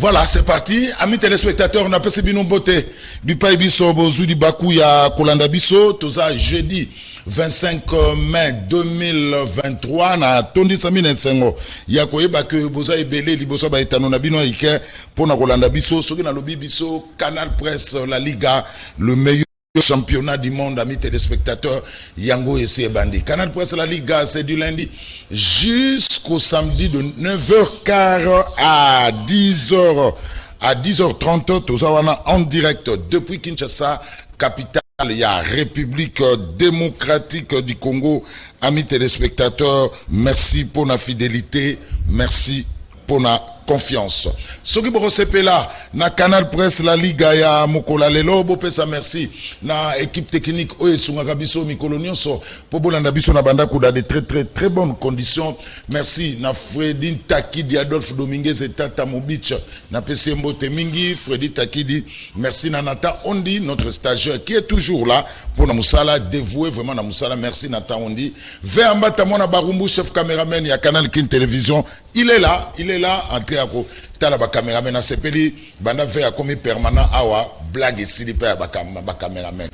Voilà, c'est parti. Amis téléspectateurs, on a passé bino beauté. Bipa biso bozudi baku ya kolanda biso. Toza jeudi 25 mai 2023 na tondi samine nsengo. Ya koyeba ke boza ebele liboso ba etano na bino ike pona kolanda biso. Soki na lobi biso Canal Presse La Liga, le meilleur championnat du monde, amis téléspectateurs, Yango et Bandi. Canal Presse La Liga, c'est du lundi jusqu'au samedi de 9h15 à 10h. À 10h30, tout ça, on a en direct depuis Kinshasa, capitale, il y a République démocratique du Congo. Amis téléspectateurs, merci pour la fidélité, merci pour la confiance. Ce qui vous là, na Canal Presse La Liga ya Mokola Lelo, bopesa merci. Na équipe technique Oye Sungakabiso Mikolonioso, pour bolanda biso na banda kuda de très bonnes conditions. Merci na Fredin Takidi Adolphe Dominguez et Tata Mobich, na PC Mbote Mingi, Fredin Takidi. Merci na Nata Ondi, notre stagiaire qui est toujours là pour na Moussala, dévoué vraiment na Moussala. Merci Nata Ondi. Veamba Tamona Barumbu, chef caméraman ya Canal King Télévision. Il est là, entré à quoi. Talaba caméraman à Sepeli, banda fait à commis permanent awa, blague et silipe à caméraman.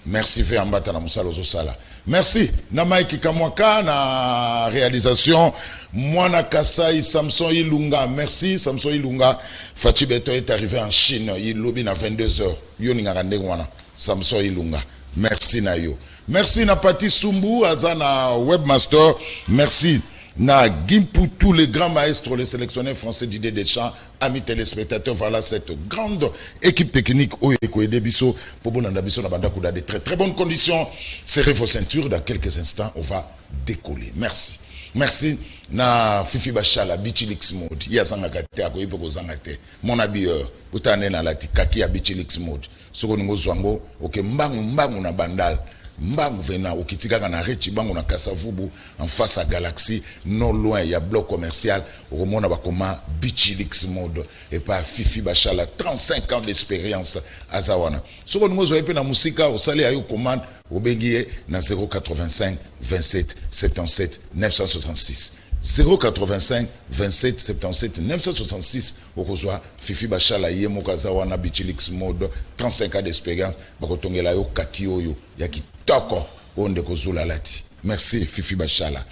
Merci, fait en bas, Moussala Sala. Merci, Namaiki Kamwaka, na réalisation, Mwana Kasai, Samson Ilunga. Merci, Samson Ilunga. Fatih Beto est arrivé en Chine, il lobby à 22h. Yoninga Randengwana, Samson Ilunga. Merci, Nayo. Merci, Napati Sumbu, Azana Webmaster. Merci. Na Gimpoutou, les grands maestros, les sélectionneurs français Didier Deschamps, amis téléspectateurs, voilà cette grande équipe technique Oyeko et Debiso, pour Bonanda Biso, na banda kuda de très bonnes conditions. Serrez vos ceintures, dans quelques instants, on va décoller. Merci. Merci. Na Fifi Bachala, Bichilix Mode, Yazanga Gate, Agoyebo Zangate, mon habilleur, Utane na lati, Kaki a Bichilix Mode, Sokoningo Zwango, ok, Mbangu na bandal. Mbangu vena okitika na rechi bangu na Kasavubu en face à Galaxy non loin il y a bloc commercial au monde bakoma Bichilix Mode et pas Fifi Bachala 35 ans d'expérience à Zawana soko ngozo epe na musika au sali ayo commande au bengié na 085 27 77 966 085 27 77 966 okozwa Fifi Bachala yemo kazawana Bichilix Mode 35 ans d'expérience bakotongela yo kaki oyo ya kitoko onde kozula lati. Merci Fifi Bachala.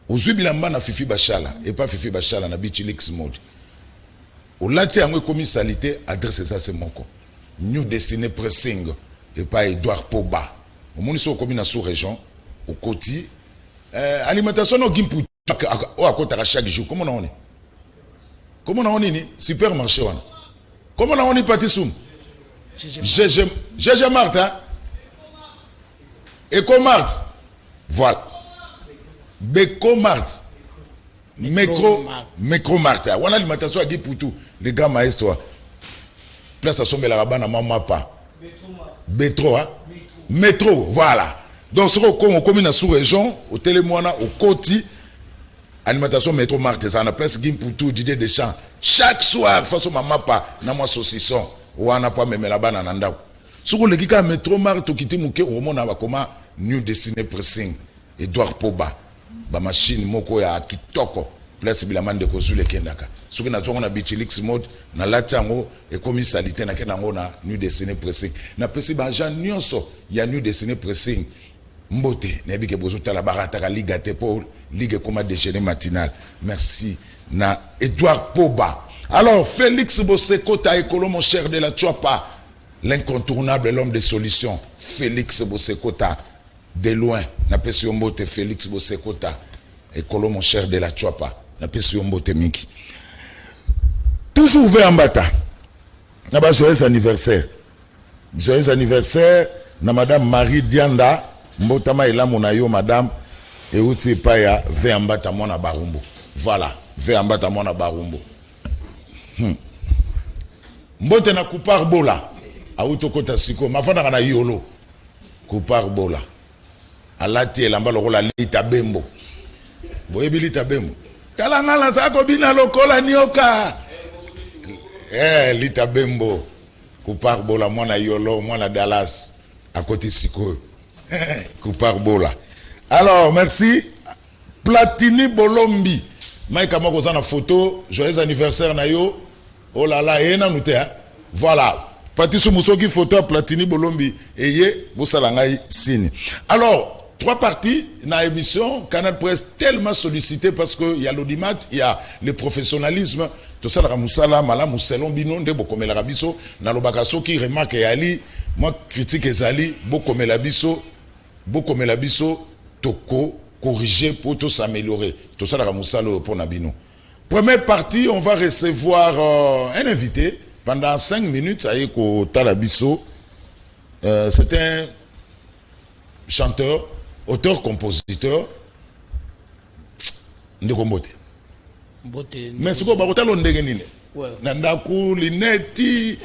Ozwi bilamba na Fifi Bachala et pas Fifi Bachala na Bichilix Mode. Au lati yango komi salité adresse ça c'est moko. New Destiné Pressing et pas Edouard Poba. Au moniso komi na sous-région au Koti alimentation no gimpu o akota chaque jour. Comment on est? Comment on est? Supermarché wana. Comment on est Patissoum? GG Mart, hein? Ecomart. Voilà. Becomart. Mecromart. On a l'alimentation à Gipoutou. Les grands maestros. Place à Sombe la Rabana Mamapa. Bétro, hein? Métro. Voilà. Donc, ce qu'on commune à sous-région, au Télémoina, au Koti, alimentation métro Mart. Ça, on a place Gipoutou, Didier Deschamps. Chaque soir, façon Mamapa, nama saucisson. Ou on n'a pas même la banane en dao. Ce qu'on le dit, métro Mart, au Kiti Mouké, au monde, comment New Destiné Pressing, Edouard Poba, ba machine moko ya kitoko, place bilaman de Kozule Kendaka. Ce qu'on a dit, on a Bichilix Mode, na latiango, et comme salité, na kenango na New Destiné Pressing. Na presi ba Jean Nyonso, ya New Destiné Pressing. Mbote, nebi ke bozo tala barata ka liga te pour ligue comme déjeuner matinal. Merci. Na Edouard Poba. Alors, Félix Bosekota Ekolo, mon cher de la Tchouapa, l'incontournable, l'homme des solutions, Félix Bosekota, de loin, n'a pas su mbote Félix Bosekota, Ekolo, mon cher de la Tchouapa, n'a pas su mbote Miki. Toujours ouvert en bata. N'a pas joyeux anniversaire. Joyeux anniversaire, na madame Marie Dianda, mbotama ela monayo madame, et outi paya, ve en bata mona barumbo. Voilà, ve en bata mona barumbo. Mbote na Kupar Bola auto kota siko mafana na yolo Kupar Bola alati elamba lokola lita bembo boyebi lita bembo talangala sako bina lokola nioka lita bembo Kupar Bola mwana yolo mwana Dallas à côté siko Kupar Bola. Alors merci Platini Bolombi Mike moko za na photo joyeux anniversaire na yo Oh là là, et non, voilà. Patrice Moussoki, photo Platini Bolombi, et vous salangai signe. Alors, 3 parties dans l'émission, Canal Presse tellement sollicité parce qu'il y a l'audimat, il y a le professionnalisme. Tout ça, la Moussala, Mala, Mousselon, Binon, de Bokomela Rabiso, Nalobakaso qui remarque Ali, moi critique Ezali, Bokomela Biso, Toko, corriger pour tout s'améliorer. Tout ça, la Moussala pour Nabino. Première partie, on va recevoir un invité pendant 5 minutes, ça y est, au Talabiso. C'est un chanteur, auteur-compositeur. Ndekombote. Mais ce qu'on va dire, c'est Nandaku, Lineti,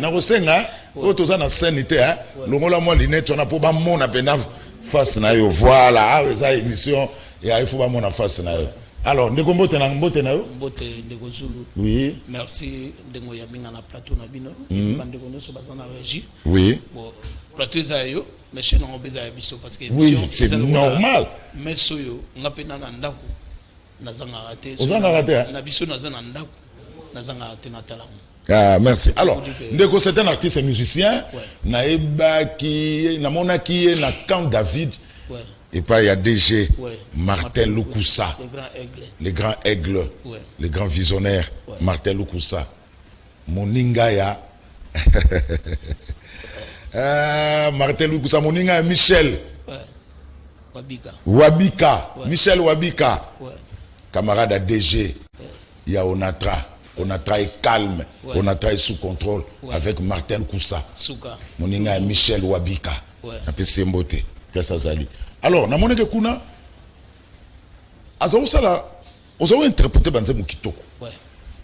Narosenga, Otosa na Senite, Longola moi Lineti, on a pour mon appena face na yo. Voilà, ça émission, et il faut pas mon face na yo. Alors, Ndekombote na Mbote na yo. Mbote Ndegozulu. Oui. Merci Ndengoya Binga na plateau na bino. Bandekono so bazana régie. Oui. Bon, plateau zayo, mais chez nous on bezaya biso parce que oui, c'est normal. Mais soyo, ngapena na ndako. Nazanga raté. Ozanga raté. Na biso nazana ndako. Nazanga raté na talamu. Ah, merci. Alors, Ndeko, c'est un artiste et musicien. Naeba qui, namona qui est na Camp David. Ouais. Et puis il y a DG, Martin Lukusa, les grands aigles, les grands visionnaires, Martin Lukusa, Moningaya, Martin Lukusa, Moningaya, Michel, Wabika, Michel Wabika, camarade à DG, il y a Onatra est calme, Onatra est sous contrôle avec Martin Lukusa, Moningaya, Michel Wabika, un peu Sembote, place Azali. Alors, na moneke kuna azo sala ozo interpréter banzemu kitoko. Ouais.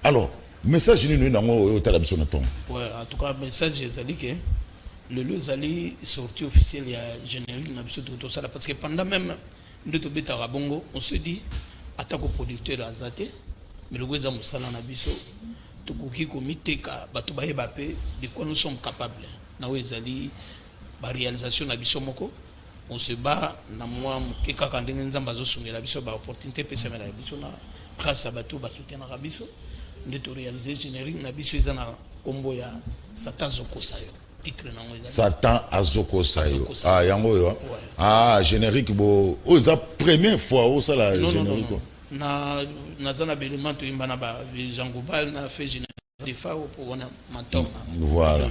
Alors, message ni na ngo otala biso na ton. Ouais, en tout cas message ezali que le lieu zali sortie officielle ya générique na biso tout ça parce que pendant même ndoto beta rabongo on se dit attaque au producteur azate mais le goza musala na biso tukuki komiteka bato bayeba pe de quoi nous sommes capables. Na wezali ba réalisation na biso moko on se bat na moi keka kandenge nzamba zo sungela biso ba opportunité pesa mela biso na grâce à bato ba soutien na biso de to réaliser générique na biso ezana kombo ya Satan Zokosayo titre na ngo ezana Satan Azokosayo ah yango yo ah générique bo o za première fois o ça la générique na zana belement to imba na ba Jangobal na fait générique des fois pour on mantom voilà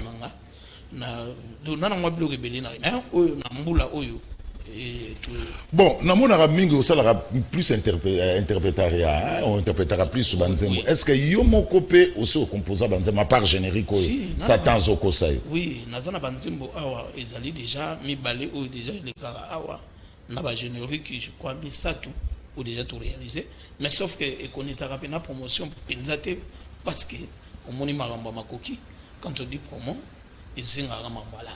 na do nana ngwa bloqué belina oyo na mbula oyo bon na mona mingi au sala plus interprétariat on interprétera plus sur banzembo est-ce que yo moko pe aussi au composant banzembo à part générique Satan Zokosayo oui nazana banzembo awa ezali déjà mi balé oyo déjà les kara awa na ba générique je crois mi satu ou déjà tout réalisé mais sauf que et connaîtra pe na promotion penzate parce que au moni maramba makoki quand on dit promo et c'est un ramambala.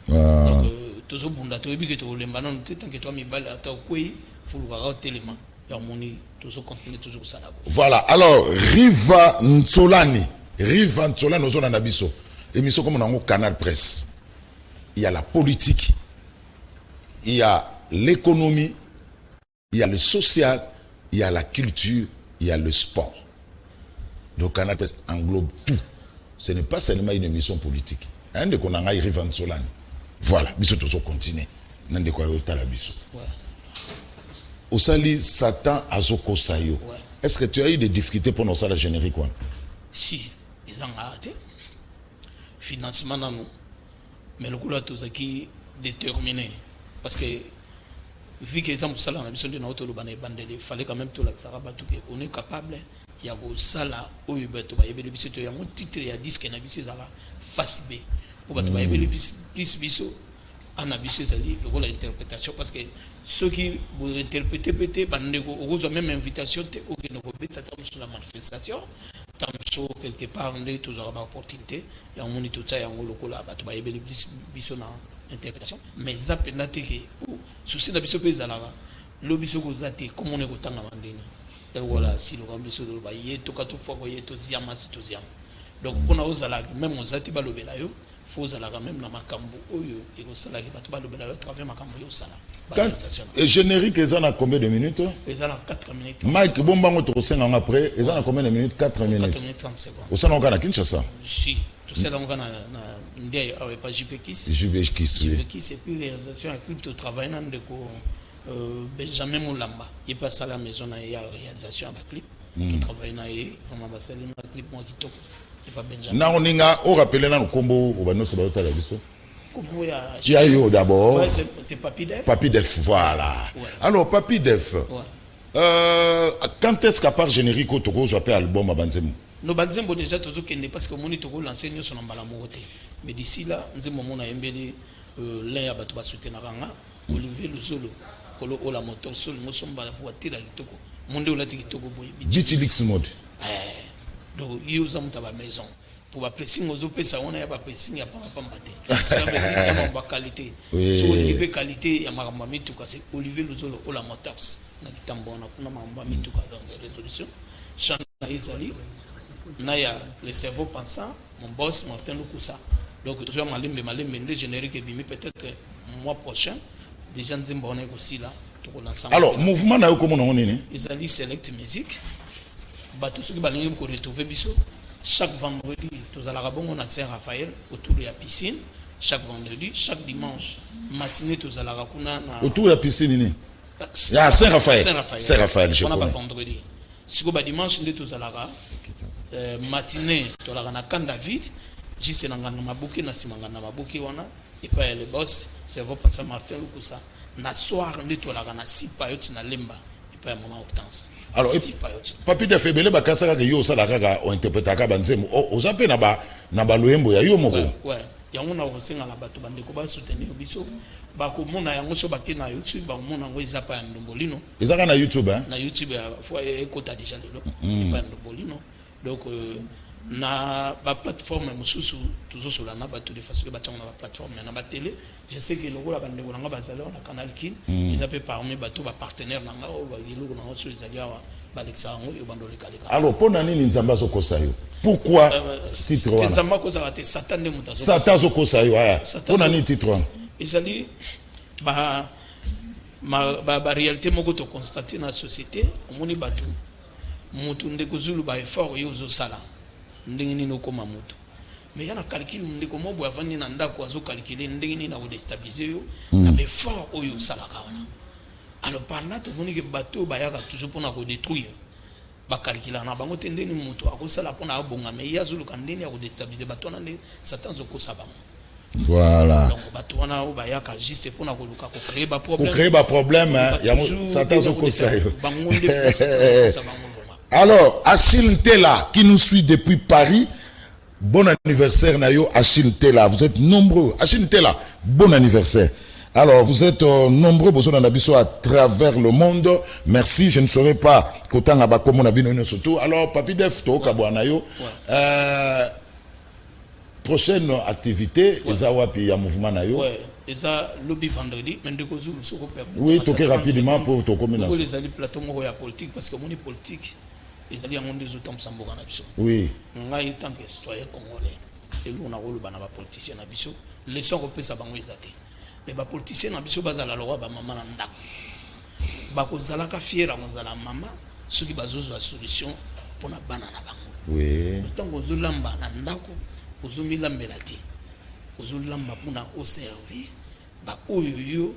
Donc, tout ce monde a tout ébi que tout le monde tant que toi mi balle à toi quoi, faut le voir au téléman. Et moni tout ce continue toujours ça là. Voilà. Alors Riva Ntsolani, nous on en a biso. Émission comme on a un Canal Presse. Il y a la politique, il y a l'économie, il y a le social, il y a la culture, il y a le sport. Donc Canal Presse englobe tout. Ce n'est pas seulement une émission politique. Un de konanga Riva Ntsolani. Voilà, biso tozo continuer. Nande kwa yo tala biso. Ouais. Osali Satan Azokosayo. Ouais. Est-ce que tu as eu des difficultés pour nos salles génériques quoi? Si, ils ont raté. Financement non. Mais le coup là tout ça qui déterminé parce que vu que ça musala na biso de na auto lobane bandele, il fallait quand même tout la saraba tout que on est capable ya go sala oyo beto ba yebele biso to ya mon titre ya disque na biso zala face B. Pour bato ba yebele plus biso ana biso zali le rôle d'interprétation parce que ceux qui vous interpréter peut-être bandeko ozo même invitation te o que no beta tam sur la manifestation tam so quelque part on est toujours ba opportunité ya on moni tout ça ya ngolo kola bato ba yebele plus biso na interprétation mais ça pendant que souci na biso pe zala lo biso ko zate comme on est ko tanga mandeni voilà si le rambiso de ba yeto ka to fois yeto ziama si to ziama donc on a osala même on zate ba lobela yo faut ça quand même na makambo oyo et ko sala ki bato ba lobela yo travers makambo yo sala. Et générique, ils en a combien de minutes? Ils en a 4 minutes. Mike, bon, bango to 5 ans après, ils en a combien de minutes? 4 minutes. 4 minutes 30 secondes. Au sein de Kinshasa? Si, tout ça, on a Ndiaye avec pas JPKIS. JPKIS, oui. JPKIS, et puis réalisation et puis de travail dans le Benjamin Moulamba. Il passe à la maison, il y a réalisation avec clip. On travaille dans on a passé le clip, moi qui toque. Et pas Benjamin. Na on a rappelé dans le combo, au Bano Sabata la Bisso. Il y a eu d'abord. Ouais, c'est Papi Def. Papi Def, voilà. Ouais. Alors, Papi Def, ouais. Quand est-ce qu'à part générique, au Togo, j'appelle album à Banzemo? Nos Banzemo déjà, tout ce parce que mon Togo lancé nous sur Mbalamote. Mais d'ici là, nous avons embellé l'un à Batouba Soutenaranga, Olivier Luzolo, Kolo Ola Motor, Sol, Mosomba, la voiture à Kitoko. Mon Dieu, la Tikitoko, GTX mode. Donc, il y a une maison. Pour la pressing aux opés, ça on a pas pressing, il n'y a pas de qualité. Si on a qualité, il y a ma mamie tout cas, c'est Olivier Luzolo ou la Motax. On a dit tambour, on a ma mamie tout cas dans les résolutions. Chana Isali, Naya, le cerveau pensant, mon boss Martin Lukusa. Donc, tu vois, Malim, le générique est bimé peut-être mois prochain. Déjà, nous sommes aussi là. Alors, mouvement n'a eu comment on est? Isali Select Music. Tout ce qui va nous retrouver biso. Chaque vendredi, tous à la Rabon, on a Saint-Raphaël autour de la piscine. Chaque vendredi, chaque dimanche, matinée, tous à la Rakuna. Autour de la piscine, il y a Saint-Raphaël. Saint-Raphaël, je connais. On a pas vendredi. Si vous avez dimanche, tous à la matinée, tous à la Can David. Juste dans la Mabouki, na Simanga na Mabouki, wana. Et puis le boss, c'est votre pasteur Martin Lukusa. Na soir, tous à la Sipa, na Lemba. Et puis maman Hortense. Alors, Papi de Febele bakasa que yo sala kaka o interprétaka banzemo o zape na ba loembo ya yo moko. Ouais, yango na osenga la bato bandeko ba soutenir biso ba ko mona yango so ba na YouTube ba mona ngo ezapa ya Ndombolino. Ezaka na YouTube hein? Na YouTube ya fois ekota déjà lelo. Pas Ndombolino. Donc na ba plateforme mususu toujours sur la na bato de façon que ba tanga na ba plateforme na ba télé. Je sais que le rôle de la bazalo na canal Kin, ils appellent parmi bateau ba partenaire nanga o ba yelo na so izalia ba Alexandre yo bando le kaleka. Alors pour nani nzamba zo kosayo? Pourquoi titre wana? Nzamba ko za te Satan de muta. Satan zo kosayo aya. Pour nani titre wana? Ezali ba réalité moko to constater na société, omoni bato. Mutu ndeko zulu ba effort yo zo sala. Ndenge nino koma mutu. Mais il y a un calcul, on comment on va venir dans le cas calculer, on va déstabiliser, on va fort au salakawana. Alors par là, tout le monde qui bateau, bah y a toujours pour nous détruire. Bah calculer, on a bango tendé ni moto, à cause ça la pour nous bonga, mais il y a toujours quand on a déstabiliser, bateau on a Satan zoko sabam. Voilà. Donc bateau on a bah y a juste pour nous créer bah problème. Pour créer bah problème, il y a Satan zoko sayo. Alors, Achille Tela qui nous suit depuis Paris. Bon anniversaire Nayo Achille Tela. Vous êtes nombreux. Achille Tela, bon anniversaire. Alors, vous êtes nombreux, besoin d'Abisso à travers le monde. Merci, je ne saurais pas qu'autant à Bakomo Nabino surtout. Alors, Papi Def, Toka Nayo. Prochaine activité, Ezawapi, il y a mouvement Nayo. Ouais, Eza lobby vendredi, mais de cause où nous oui, toquer rapidement pour ton communauté. Vous les allez plateau politique, parce que mon est politique. Ils allaient en des autres Samboga Nabiso. Oui. Nga en tant que citoyen congolais, et nous on a rôle bana politicien Nabiso. Les gens repèrent ça bango izate. Mais ba politicien Nabiso bazala loi ba maman nda. Ba ko zala ka fiera ko zala maman, ceux qui bazozo la solution pour na bana na bango. Oui. Le temps ko zolamba na ndako, ko zomilambela ti. Ko zolamba pour na au servir ba oyoyo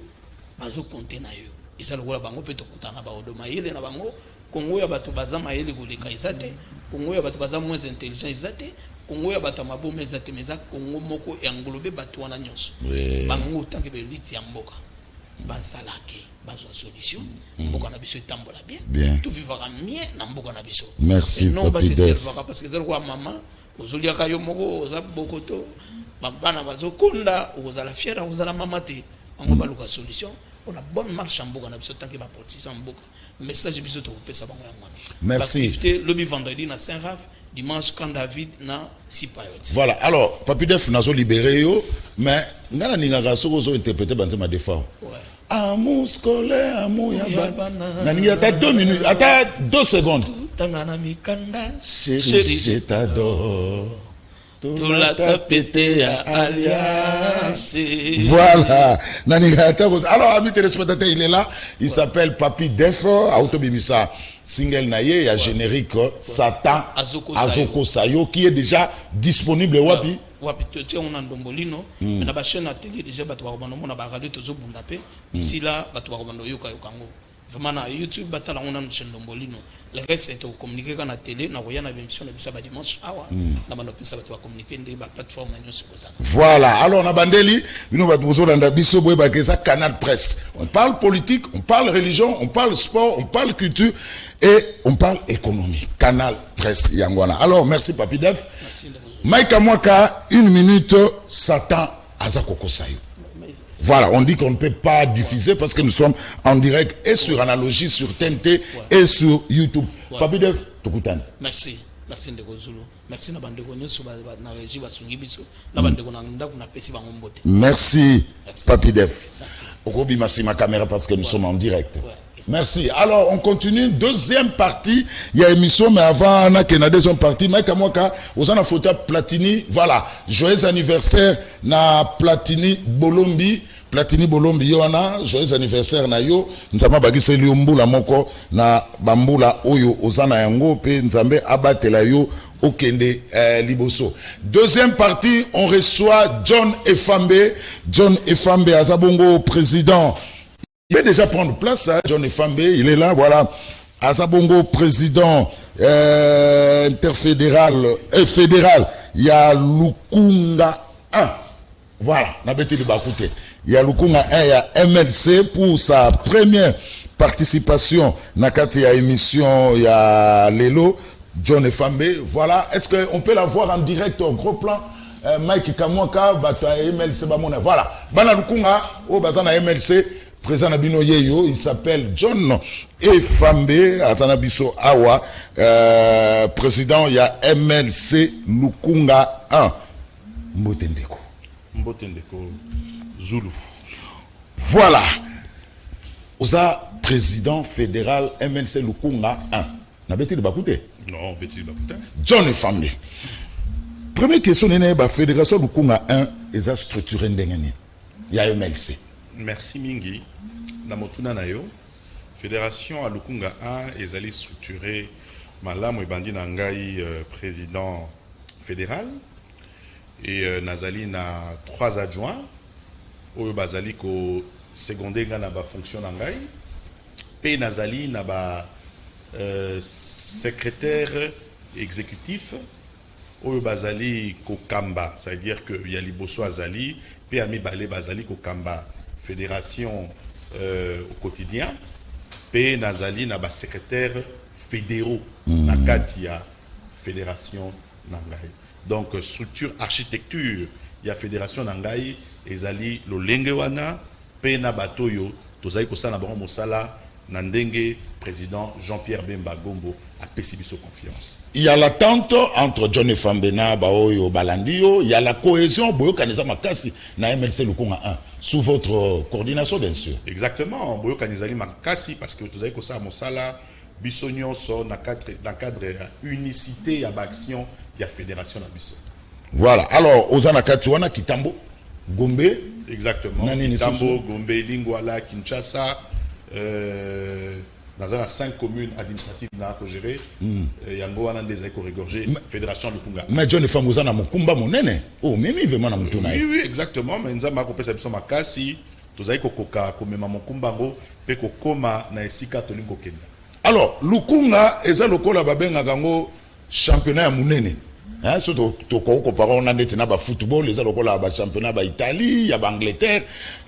bazo compter na yo. Isa lokola bango pe to kutana ba odoma yele na bango. Congo ya bato bazama yele koleka izate, Congo ya bato bazama moins intelligent izate, Congo ya bato mabome izate meza Congo moko englobe bato wana nyonso. Bango tant que beliti ya mboka. Bazalake, bazo solution, mboka na biso etambola bien. Tout vivra bien na mboka na biso. Merci. Non ba se servera parce que zelo kwa mama, ozolia ka yo moko oza bokoto, bana bazo konda, ozala fiera, ozala mama te. Bango baluka solution. On a bonne marche en mboka na biso tant que ba politicien mboka. Message biso to pesa bango ya mwana. Merci. Activité le vendredi na Saint-Raph, dimanche quand David na Sipayot. Voilà. Alors, Papi Def nazo libéré yo, mais ngana ninga soko zo interpréter banzema des fois. Ouais. Amour scolaire, amour yabana. Nani ata 2 minutes, ata 2 secondes. Tangana mikanda, chérie, je t'adore. la tapete à Alliance. Voilà. Alors, amis téléspectateurs, il est là. Il s'appelle Papi Def, Autobimisa. Single Naye, il y a générique Satan Azoko Sayo qui est déjà disponible. Wapi? Wapi, tu es un dombolino. Mais la chaîne à télé, déjà, tu vas voir, on a regardé tous les bundapé. Ici, là, tu vas voir, vraiment, na YouTube, tu as une chaîne dombolino. Le reste, c'est de communiquer dans la télé, dans la émission de dimanche. Ah ouais, dans la communiquer dans la plateforme. Voilà, alors, on a bandeli, nous avons Canal Presse. On parle politique, on parle religion, on parle sport, on parle culture et on parle économie. Canal Presse Yangwana. Alors, merci Papi Def. Merci. Mike Amwaka, 1 minute, Satan Azakoko Sayo. Voilà, on dit qu'on ne peut pas diffuser parce que nous sommes en direct et sur Analogie, sur TNT et sur YouTube. Papi Def, Tokutan. Merci. Merci Ndeko Zulu. Merci na bandeko nyoso na régie basungi biso. Na bandeko na ndako na pesi bango mbote. Merci Papi Def. Okobi massi ma caméra parce que nous sommes en direct. Merci. Alors, on continue. Deuxième partie. Il y a émission, mais avant, on a une deuxième partie. Mike Amwaka, aux ana photo Platini. Voilà. Joyeux anniversaire na Platini Bolombi. Platini Bolombi Yoana. Joyeux anniversaire na yo. Nzama bagise liumbula moko na bambula oyo ozana yango pe nzambe abatela yo okende liboso. Deuxième partie, on reçoit John Efambe. John Efambe Azabongo, président. Il va déjà prendre place, hein, John Efambe, il est là, voilà. Azabongo, président interfédéral, fédéral, il y a Lukunga 1. Voilà, il y a Lukunga 1, il y a MLC pour sa première participation dans la émission, il y a Lelo, John Efambe. Voilà, est-ce qu'on peut la voir en direct au gros plan? Mike Kamwaka, MLC, voilà. Bana Lukunga, au Bazana MLC. Président Nabino Yeyo, il s'appelle John Efambe, Azanabiso Awa, président, il y a MLC Lukunga 1. Mbotendeko. Zulu. Voilà. Oza, président fédéral MLC Lukunga 1. Nabeti de Bakouté? Non, Betty Bakouté. John Efambe. Première question, la fédération Lukunga 1 est structurée ndengeni. Il y a MLC. Merci Mingi. Namotuna Nayo, Fédération à Lukunga 1 est allée structurer Malam Ebandi Nangai, président fédéral, et Nazali na 3 adjoints, Oyo Bazali ko secondé na ba fonction Nangai, et Nazali na ba secrétaire exécutif, Oyo Bazali ko Kamba, c'est-à-dire que Yaliboso Azali, puis Ami Balé Bazali ko Kamba. Fédération au quotidien, P. Nazali Naba secrétaire fédéraux, Nakatia Fédération Nangai. Donc, structure architecture, il y a Fédération Nangai, Ezali Lolengewana, P. Nabatoyo, Tozai Kosa Nabaron Mosala, Nandenge, président Jean-Pierre Bemba Gombo, a Pessibiso confiance. Il y a l'attente entre John Efambena, Baoyo, Balandio, il y a la cohésion, Boyo Kaneza Makasi, na MLC Lukunga 1, sous votre coordination, bien sûr. Exactement, Boyo Kanezali Makasi, parce que Tozai Kosa Mosala, Bissonyon, dans le cadre de unicité, il y a action, il y a fédération à Bisson. Voilà, alors, Ozana Katuana, Kitambo, Gombe. Exactement, Kitambo, Gombe, Lingwala, Kinshasa. Dans 5 communes administratives à gérer, Yango wana des éco-régorgés, Fédération Lukunga. Mais John Efambe na mukumba monene. Oh, mimi vraiment na mutuna. Oui, exactement. Mais nzamba ko pesa biso makasi, tozai ko koka ko mema mukumba ngo pe ko koma na esika tolingo kenda. Alors, Lukunga eza lokola babenga gango championnat ya munene. Hein, surtout on a des football, les autres championnat d'Italie, il y a Angleterre,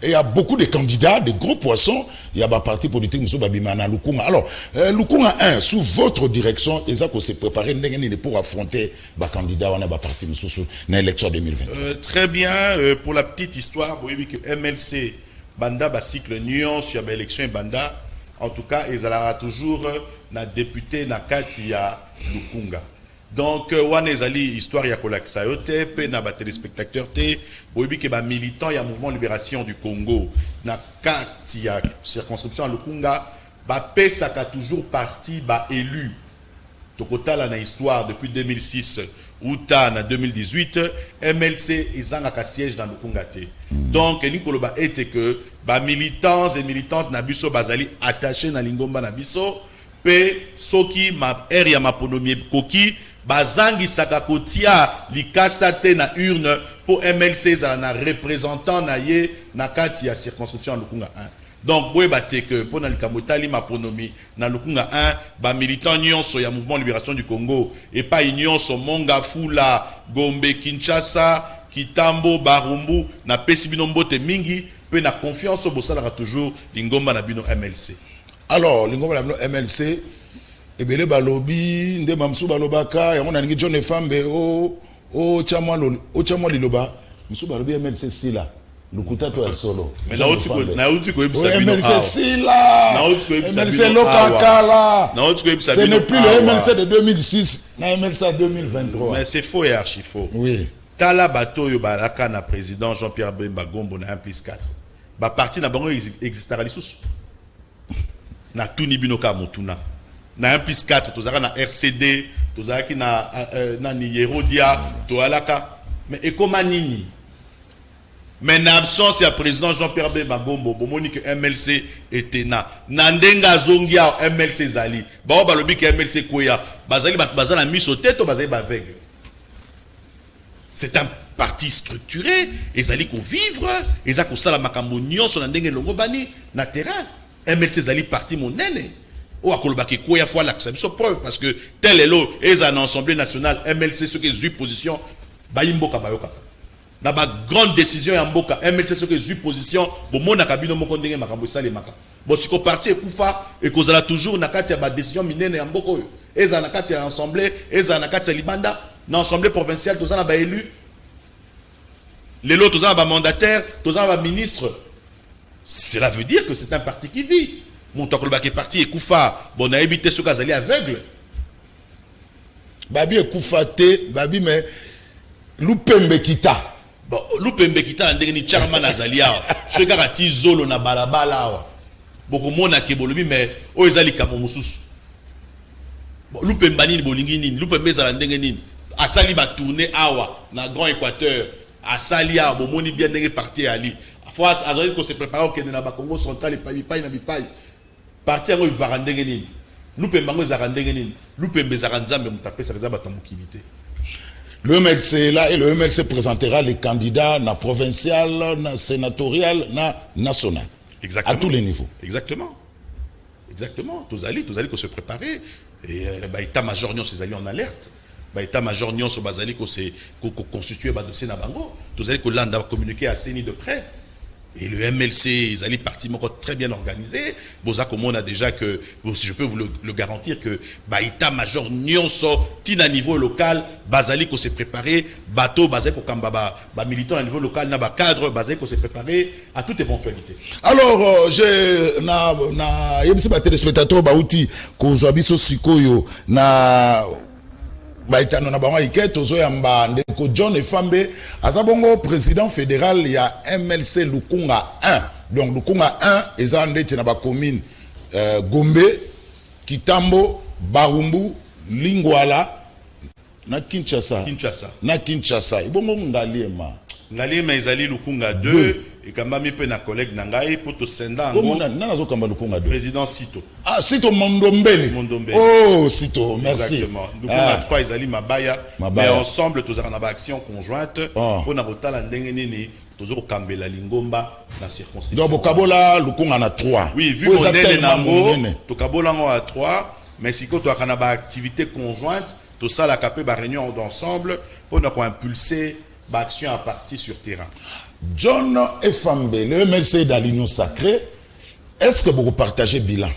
et il y a beaucoup de candidats, de gros poissons, il y a des partis politiques, Lukunga. Alors, Lukunga 1, sous votre direction, ils ont se préparé pour affronter les candidats, on a des partis dans l'élection 2020. Très bien, pour la petite histoire, vous voyez que MLC, Banda, cycle Nuance, il y a l'élection Banda, en tout cas, ils ont toujours na député, na Katia Lukunga. Donc, Wanezali, histoire ya Kolaksayote, pe na ba téléspectateurs te, boyebi ke ba militant ya mouvement libération du Congo, na kati ya circonscription à Lukunga, ba pesaka toujours parti ba élu. Tokotala na histoire depuis 2006, uta na 2018 MLC ezanga siège dans Lukunga te. Donc ni koloba était que ba militants et militantes na biso bazali attachés na lingomba na biso pe soki ma area maponomi koki bazangi sakakotia likasa te na urne pour MLC za na représentant na ye na kati ya circonscription Lukunga 1. Donc boye bate que pour na likamotali maponomi na Lukunga 1 ba militant nyonso ya mouvement libération du Congo et pas nyonso Monga Fula Gombe Kinshasa Kitambo Barumbu na pesi bino mbote mingi pe na confiance au bosala toujours lingomba na bino MLC. Alors lingomba na bino MLC ebele balobi nde mamsu balobaka yango na ningi John Efambe o chamwa liloba msu balobi MLC sila lukuta to ya solo. Mais na uti ko ebisa bino MLC sila na uti ko ebisa bino MLC lokakala na uti ko ebisa bino. Ce n'est plus le MLC de 2006 na MLC de 2023. Mais c'est faux et archi faux. Oui. Tala bato yo baraka na président Jean-Pierre Bemba Gombo na 1+4. Ba parti na bango existera lisusu. Na tuni binoka motuna. Na 1+4 tozaka na RCD, tozaka na ni Yerodia, to alaka. Mais ekoma nini? Mais na absence ya président Jean-Pierre Bemba Gombo, bomoni que MLC était na. Nandenga zongia MLC zali. Ba balobi que MLC koya, bazali bazana miso teto bazali ba aveugle. C'est un parti structuré, ils allaient vivre, ils allaient ça la makambo nyonso na ndenge longo bani na terrain. MLC zali parti monene. O akolobaki koya fois la preuve parce que tel est l'eau et en assemblée nationale MLC ceux qui ont position bayimboka bayoka. Na ba grande décision ya mboka MLC ceux qui ont position bo mona kabino moko ndenge makambo sale maka. Bo siko parti ekufa et kozala toujours na kati ya ba décision minene ya mboko yo. Eza na kati ya assemblée, eza na kati ya libanda. Dans l'Assemblée provinciale, tous en élu. Les lots, tous en mandataire, tous en ministre. Cela veut dire que c'est un parti qui vit. Mon Tokolbaki parti et Koufa, bon, on a évité ce cas aveugle. Babi et Koufa te, Babi, mais Loupembe Kita. Bon, Loupembe Kita, ni Charman Azalia. Ce gars a tizolo na balabala. Beaucoup de monde a kebolobi, mais Oezali Kamomoussous. Bon, Loupembe Nini, Bolingi Nini, Loupembe Zalandenge Nini. Asali ba tourner awa na Grand Équateur asali a bomoni bien ndenge parti ali fois azali ko se préparer au Kenya na ba Congo central et bipai na bipai parti ngo va ndenge nini Lupembe ngo za ndenge nini Lupembe za nzambe mutape sa ba tamukilité. Le MLC là et le MLC présentera les candidats na provincial, na sénatorial, na national. Exactement. À tous les niveaux. Exactement. Exactement. Tous allez ko se préparer et ba état-major nyon ces alliés en alerte. Ba état-major nyon so bazali ko se constituer ba dossier na bango. Tous allez ko landa communiquer à CENI de près. Et le MLC, ils allaient partir très bien organisé. Boza comme on a déjà que, si je peux vous le garantir que, bah, état-major nyonso, tina niveau local, bazali ko s'est préparé, bateau, bazali ko kamba, bah, militant à niveau local, na ba cadre, bazali ko s'est préparé à toute éventualité. Alors, yebisi ba téléspectateur ba outi, ko zoabiso sikoyo, na, baitano na bango ike tozo yamba ndeko John Efambe azabongo président fédéral ya MLC Lukunga 1. Donc Lukunga 1 eza ndete na ba commune Gombe, Kitambo, Barumbu, Lingwala na Kinshasa. Na Kinshasa. Ibongo ngaliema. Ngaliema ezali Lukunga 2 et kamba mi pe na collègue nangai pour to senda ngo. Nana zo kamba Lukunga 2. Président Sito. Ah, Sito Mondombele. Oh, Sito, merci. Exactement. Lukunga 3 ezali Mabaya. Mais ensemble tous en action conjointe pour na rotala ndenge nini toujours kambela lingomba na circonscription. Donc bokabola Lukunga na 3. Oui, vu mon nene nango, to kabola ngo à 3, mais si ko to kana ba activité conjointe, tout ça la capé ba réunion d'ensemble pour na ko impulser action à partir sur terrain. John Efambe, le MLC dans l'Union sacrée, est-ce que vous partagez bilan?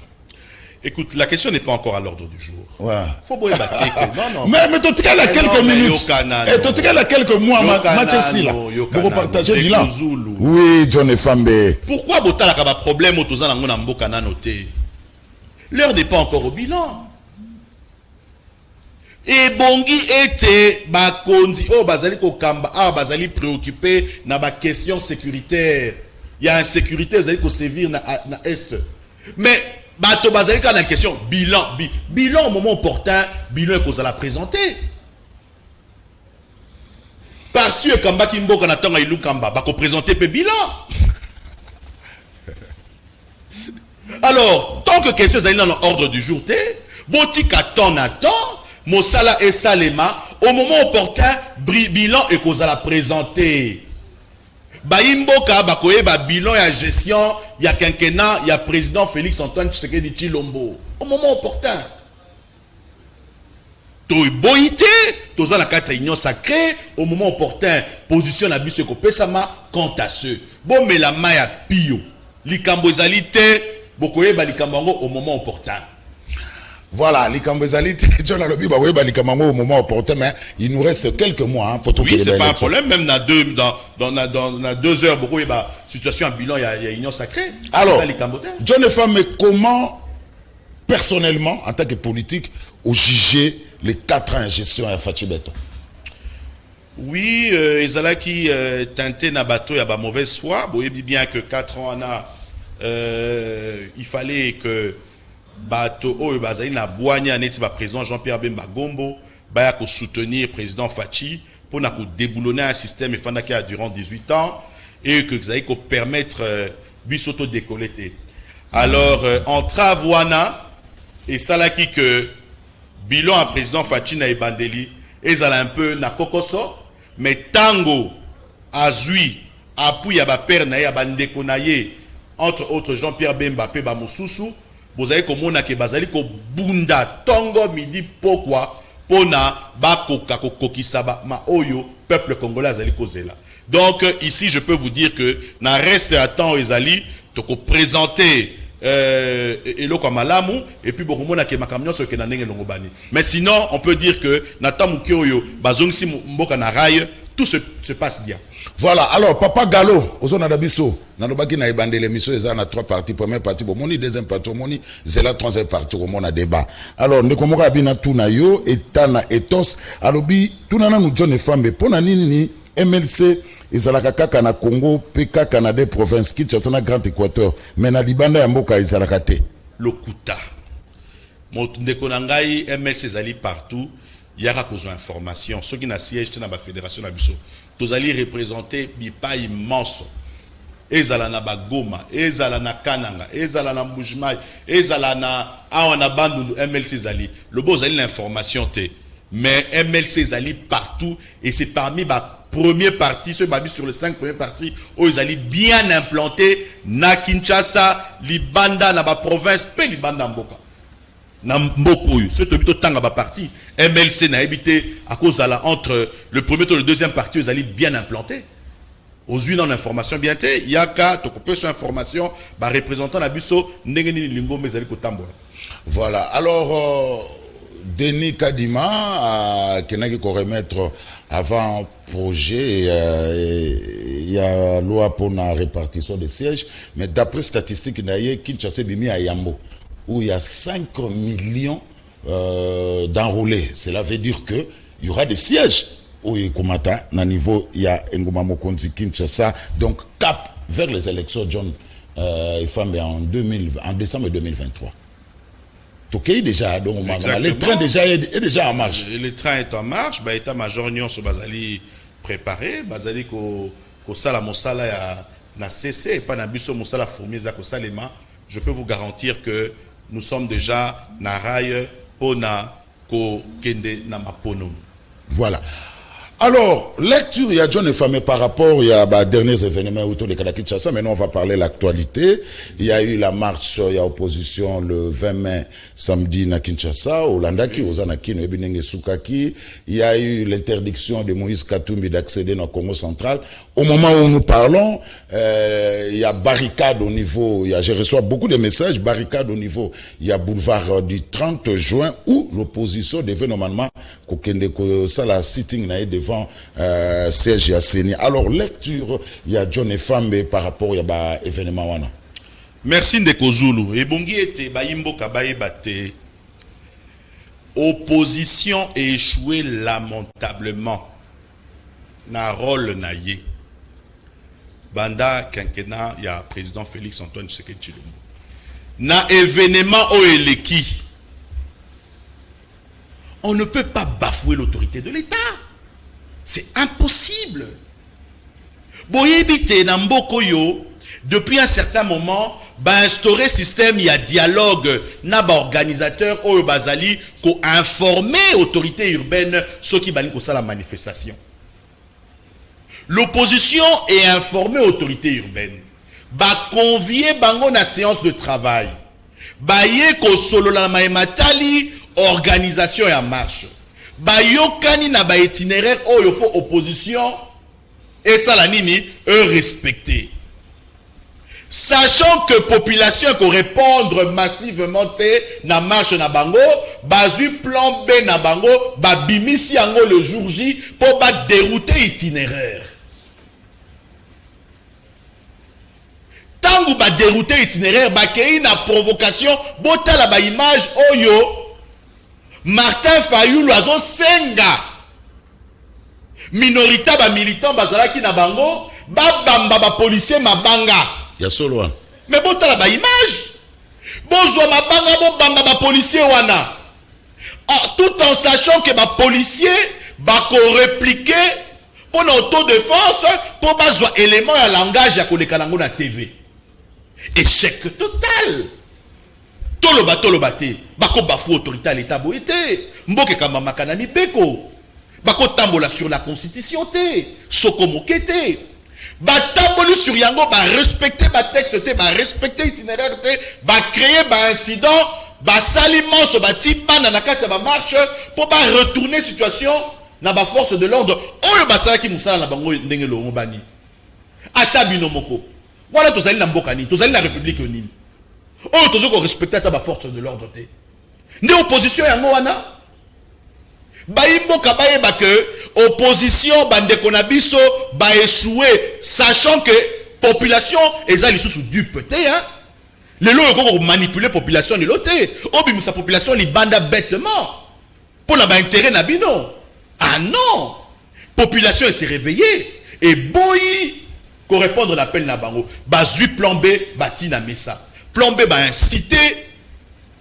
Écoute, la question n'est pas encore à l'ordre du jour. Ouais. Faut boire non. Mais tout cas, là, quelques minutes. Et tout cas, là, quelques mois, Mathieu, vous partagez bilan. Oui, John Efambe. Pourquoi Botala a un problème au Tozan en Mboka noté? L'heure n'est pas encore au bilan. Et Bongi était bakonzi oh bazali ko kamba ah bazali préoccupé na ba question sécuritaire. Il y a insécurité bazali ko sévir na est. Mais bato bazali ka na question bilan au moment opportun bilan ko za la présenter. parti et Kamba Kimbo Kanatanga Ilou Kamba, bah, qu'on présenter peu bilan. Alors, tant que question est dans l'ordre du jour, Botik attend, Mosala et Salema, au moment opportun, bilan et qu'on a la présenter. Baimboka, Bakoye, bilan, il y a gestion, il y a quinquennat, il y a président Félix Antoine Tshisekedi Tshilombo. Au moment opportun. To boité, toza la carte réunion sacrée, au moment opportun, position na biso ko pesama quant à ceux. Bon mais la maya pio. Likambo ezalite, bokoye ba likambo au moment opportun. Voilà, likambo ezalite, John Alobi ba ba likambo au moment opportun, mais il nous reste quelques mois hein, pour tout. Oui, c'est pas un problème, même dans 2 heures, bokoye ba situation en bilan, il y a union sacrée. Alors, John Efam, mais comment personnellement en tant que politique au jugé les 4 ans de gestion à Fachibeto? Oui, Ezala qui tentait na bateau, il y a mauvaise foi. Vous voyez bien que 4 ans, il fallait que bateau, il na boigné à neti président Jean-Pierre Bemba Gombo, baya ko soutenir président Fachi pour na ko déboulonner un système et fanda qui a durant 18 ans et que vous allez permettre bisoto décoller. Alors, en Travawana et Salaki que bilan à président Fachi na Ebandeli, ils allaient un peu na kokoso, mais tango, azui, apui à père na bandeko na ye, entre autres Jean-Pierre Bemba, Peba Moussousou, vous avez comme on a que bazali ko bunda, tango midi pourquoi, pona, bakoka, kokisaba, ma oyo, peuple congolais azali kozela. Donc, ici, je peux vous dire que, na reste à temps, Ezali, to ko présenter, et le malamu et puis beaucoup monde qui makamnyo ce que nanenge ngobani. Mais sinon on peut dire que natamu kyoyo bazongsi mboka na rail tout se passe bien. Voilà, alors Papa Gallo ozona dabiso nalobaki na ebande l'émission eza na 3 parties, première partie bomoni, deuxième partie bomoni, zela troisième partie bomona débat. Alors ndekomoka bina tuna yo etana etos alobi tuna na John Efambe pona nini MLC ezalaka kaka na Congo pe kaka na des provinces Kinshasa na Grand Équateur mais na libanda ya mboka ezalaka te lokuta ndeko na ngai MLC ezali partout yaka kozwa information ceux qui na siège na ba fédération na biso tozali représenter bipa immense ezala na Bagoma ezala na Kananga ezala na Mbujimai ezala na awa na Bandundu MLC ezali le beau ezali l'information te mais MLC ezali partout et c'est parmi première partie, ceux qui sur les 5 premières parties, où ils allaient bien implanter na Kinshasa, Libanda, na ba province, pe Libanda Mboka. Na Mboko, ceux qui ont tanga ba partie, MLC n'a habité à cause de la entre le premier et le deuxième partie, ils allaient bien implanter. Aux unes en information bien té, yaka, to couper sur information, ba représentant na biso, ndengeni lingo mais allez kotambola. Voilà. Alors Denis Kadima qui n'a qu'à remettre avant projet il y a loi pour la répartition des sièges mais d'après statistiques il y a Kinshasa bimi à Yambo où il y a 5 millions d'enrôlés. Cela veut dire que il y aura des sièges au Komata na niveau il y a Ngoma Mokonzi Kinshasa donc cap vers les élections John Efambe en décembre 2023. Ok, déjà, donc le train déjà est déjà en marche. Le train est en marche, bah état-major Nyon sur Bazali préparé, Bazali ko sala mosala ya na cessé, pas na biso mosala fourmiza ko salema. Je peux vous garantir que nous sommes déjà na rail pona ko kende na mapono. Voilà. Alors, lecture, il y a John Efambe par rapport, il y a derniers événements autour de Kinshasa. Maintenant, on va parler de l'actualité. Il y a eu la marche, il y a opposition le 20 mai, samedi, na Kinshasa, au Landaki, aux Anaki, Nebinenge Soukaki. Il y a eu l'interdiction de Moïse Katumbi d'accéder dans le Congo central. Au moment où nous parlons, il y a barricade au niveau, je reçois beaucoup de messages, barricade au niveau, il y a boulevard du 30 juin où l'opposition devait normalement, ça la sitting devant siège à Séni. Alors, lecture, il y a John Efambe par rapport à l'événement wana. Merci Ndeko Zulu. Et bongi était Bayimbo Kabaye Bate. Opposition est échouée lamentablement. Na rôle na ye. Banda quinquennat, il y a président Félix Antoine Tshisekedi Tshilombo. Na événement Oeleki. On ne peut pas bafouer l'autorité de l'État. C'est impossible. Boyebite na mboko yo, depuis un certain moment, instaurer système, il y a dialogue, na ba organisateur, ou bazali, ko informer autorité urbaine, ceux qui bani ko ça la manifestation. L'opposition est informée autorité urbaine. Ba convier bango na séance de travail. Ba ye ko solo la matali, organisation et en marche. Ba yokani na ba itinéraire, il faut opposition, et ça la nini, respecter. Sachant que population peut répondre massivement na marche na bango, bazu plan B na bango, ba bimisi yango le jour J pour ba dérouter itinéraire. Tangu ba dérouter itinéraire, ba kei na provocation, botala ba image oyo Martin Fayulu azo senga minorité ba militant bazalaki na bango, ba bamba ba policier mabanga. Ya solo. Mais bon, tu as la image. Bonjour, ma banga, bon, banga, ma policier, wana. Tout en sachant que ma policier va répliquer pour l'autodéfense, pour baser élément à langage à koleka lango na TV. Échec total. Tolobate. Bako bafou autorité à l'état boité. Mboke kama makanami peko. Bako tambola sur la constitution te. Soko mokete. Batamboli sur yango, respecter ma texte, respecter itinéraire, créer un incident, salimant ce bâti, bananakati ba marche, pour retourner situation na ba force de l'ordre. Oyo basala ki musala na bango ndenge lo ngobani. Ata binomoko. Voilà tozali na mbokani, tozali na république nini. Oyo tozoko respecter ta ba force de l'ordre te. Ndi opposition yango wana. Baimboka bayeba que opposition bande konabiso ba échouer, sachant que population ezali sous dupe te hein. Les lois ko manipuler population de l'autre. Obi sa population li banda bêtement pour la ba intérêt na bino. Ah non. Population s'est réveillée et boyi ko répondre à l'appel na bango. Ba zui plan B bati na mesa. Plan B ba inciter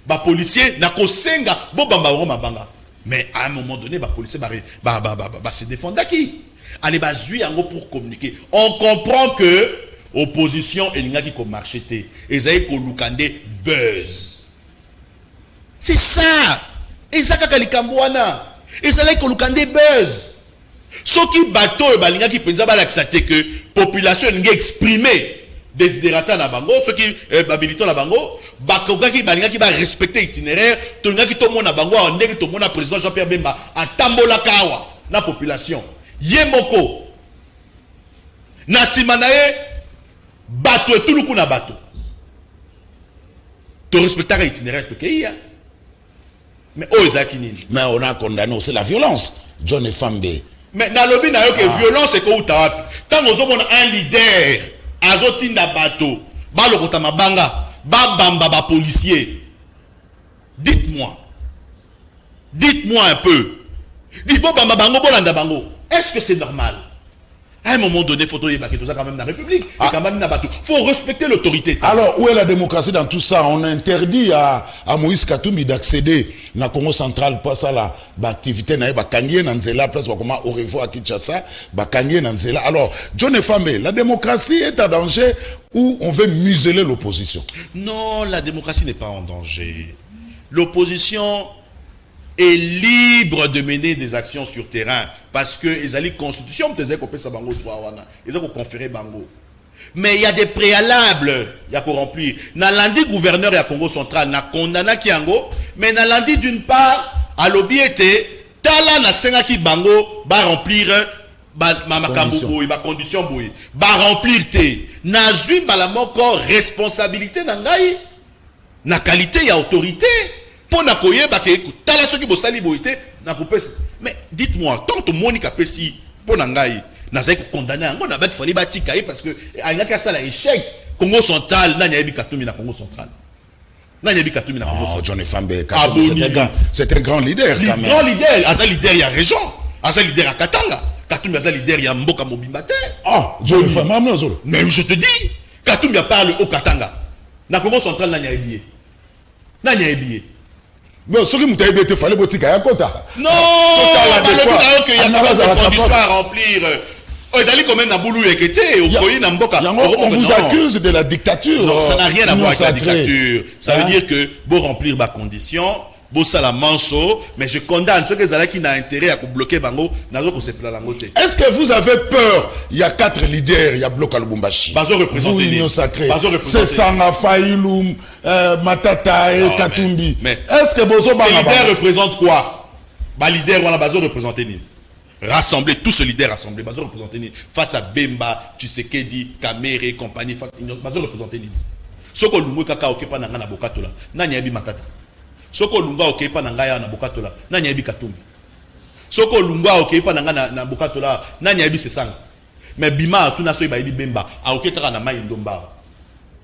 ba policier na ko senga bo bamba ro mabanga. Mais à un moment donné, les policiers se défendent qui? Allez, pour communiquer. On comprend que l'opposition est une qui marche. Et ça y est, buzz. C'est ça. Et ça, c'est et ça y est, buzz. Ce qui bateau et qui pense que la population est exprimée. Desiderata na bango, ceux qui habilitent na bango, bakoga qui va respecter l'itinéraire, tonga qui tomo na bango, on est tomo na président Jean-Pierre Bemba, en tambola kawa, na population. Yemoko. Na simanae, bato et tout le coup na bato. Tu respectes l'itinéraire, tu kei, mais oh, Zakini. Mais on a condamné, c'est la violence. John et Fambe. Mais dans le bina, que violence, c'est quoi ou t'as tant nous avons un leader. Azotinda bato, balokota mabanga, bamba ba policier. Dites-moi un peu. Dites-moi bamba bango bolanda bango. Est-ce que c'est normal? À un moment donné, faut y tout ça quand même dans la République. Quand même faut respecter l'autorité. Alors, où est la démocratie dans tout ça? On interdit à Moïse Katumbi d'accéder na Congo central, pas ça là, activité na kangié nanzela, place comment au revoir à Kinshasa, kangié nanzela. Alors, John et Fambe, la démocratie est en danger ou on veut museler l'opposition? Non, la démocratie n'est pas en danger. L'opposition est libre de mener des actions sur terrain parce que ils ont la constitution, ils ont conféré bango. Mais il y a des préalables, il y a qu'on remplir. Dans lundi gouverneur de Congo central, na condamné Kiango, mais dans lundi d'une part, à l'obéité, tala na senga ki bango ba remplir ba condition boui, ba remplir te. Na zui balamoko responsabilité na ngai, na qualité ya autorité. Mais dites-moi, tant que Monica Pessi, pour Nangaï, n'a pas condamné, on a fallu bâtir parce que il y a ça l'échec. Congo central, n'a pas Katoumi na Congo central. N'a pas Katoumi na Congo central. John et Fambe, c'est un grand leader quand même. Grand leader, Aza leader il y a région, Aza leader à Katanga, Katoumi Aza leader il y a Mboka Mobimbate. Ah, John et Fambe, mais je te dis, Katoumi parle au Katanga. Na Congo central n'a pas billet. N'a pas billet. Mais ce qui m'a dit, il fallait que ya kota. Non, il y a des conditions à remplir. Ils quand même dans boulou ekete au pays na mboka. On vous accuse de la dictature. Non, ça n'a rien à voir avec la dictature. Ça veut dire que bon remplir ma condition, bon ça la manso, mais je condamne ceux qui n'ont intérêt à bloquer bango, nazo ko se plalangote. Est-ce que vous avez peur? Il y a 4 leaders, il y a bloc à Lubumbashi. Bazo représenter l'Union sacrée. C'est Sanga Failum, Matata et Katumbi. Est-ce que Bozo Ces leaders représentent quoi? Ba leader wala bazo représenter ni. Rassembler tous ces leaders rassemblés, bazo représenter ni face à Bemba, Tshisekedi, Kamere et compagnie, face bazo représenter ni. Soko lumwe kaka okepa na ngana bokatola. Nani yabi Matata. Soko lunga okepa na ngaya na bokatola. Nani yabi Katumbi. Soko lunga okepa na ngana na bokatola. Nani yabi Sesanga. Mais bima tuna so ibayi Bemba, a okeka na mai ndomba.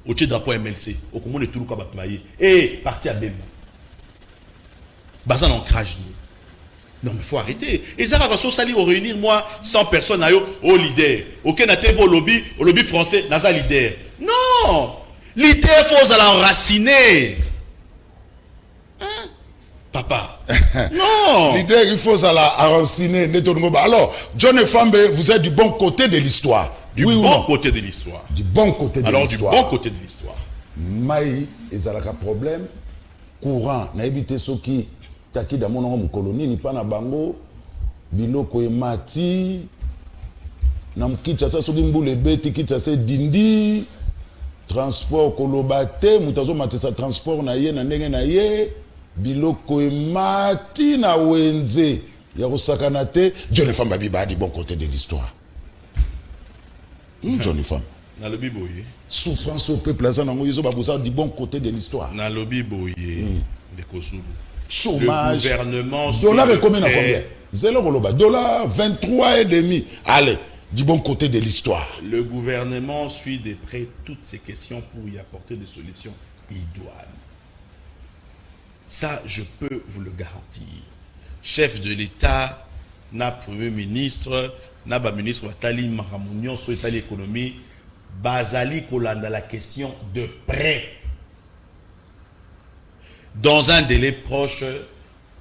Oche drapeau MLC, okomone tuluka batmaye. Eh, parti à Bemba. Bazan ancrage ni. Non, mais il faut arrêter. Et ça va sali au réunir moi 100 personnes au leader. Ok, na TV au lobby français, naza leader. Non! Leader faut l'enraciner. Hein? Papa. Non! Leader, il faut l'enraciner. Alors, John et Fambe, vous êtes du bon côté de l'histoire. Du bon côté de l'histoire. Du bon côté de l'histoire. Alors, du bon côté de l'histoire. Maï, ils ont un problème. Courant, n'a évité ce qui. Taki da mono colonie ni pana bango biloko emati na mkicha sa soki mbule beti kicha se dindi transport kolobate mutazo matesa transport na ye na ndenge na ye biloko emati na wenze ya kosakana te. John Famba biba di bon côté de l'histoire. John Famba na lobi boye souffrance au peuple azan nango yezo ba bosa du bon côté de l'histoire. Na lobi boye de Kosulu. Chômage. Le gouvernement. Dollar est combien à combien? Zéro Goloba. Dollar 23,5. Allez, du bon côté de l'histoire. Le gouvernement suit de près toutes ces questions pour y apporter des solutions idoines. Ça, je peux vous le garantir. Chef de l'État, na Premier ministre, na ba ministre Batali Maramounion, sur l'économie, Bazali Kolanda la question de près. Dans un délai proche,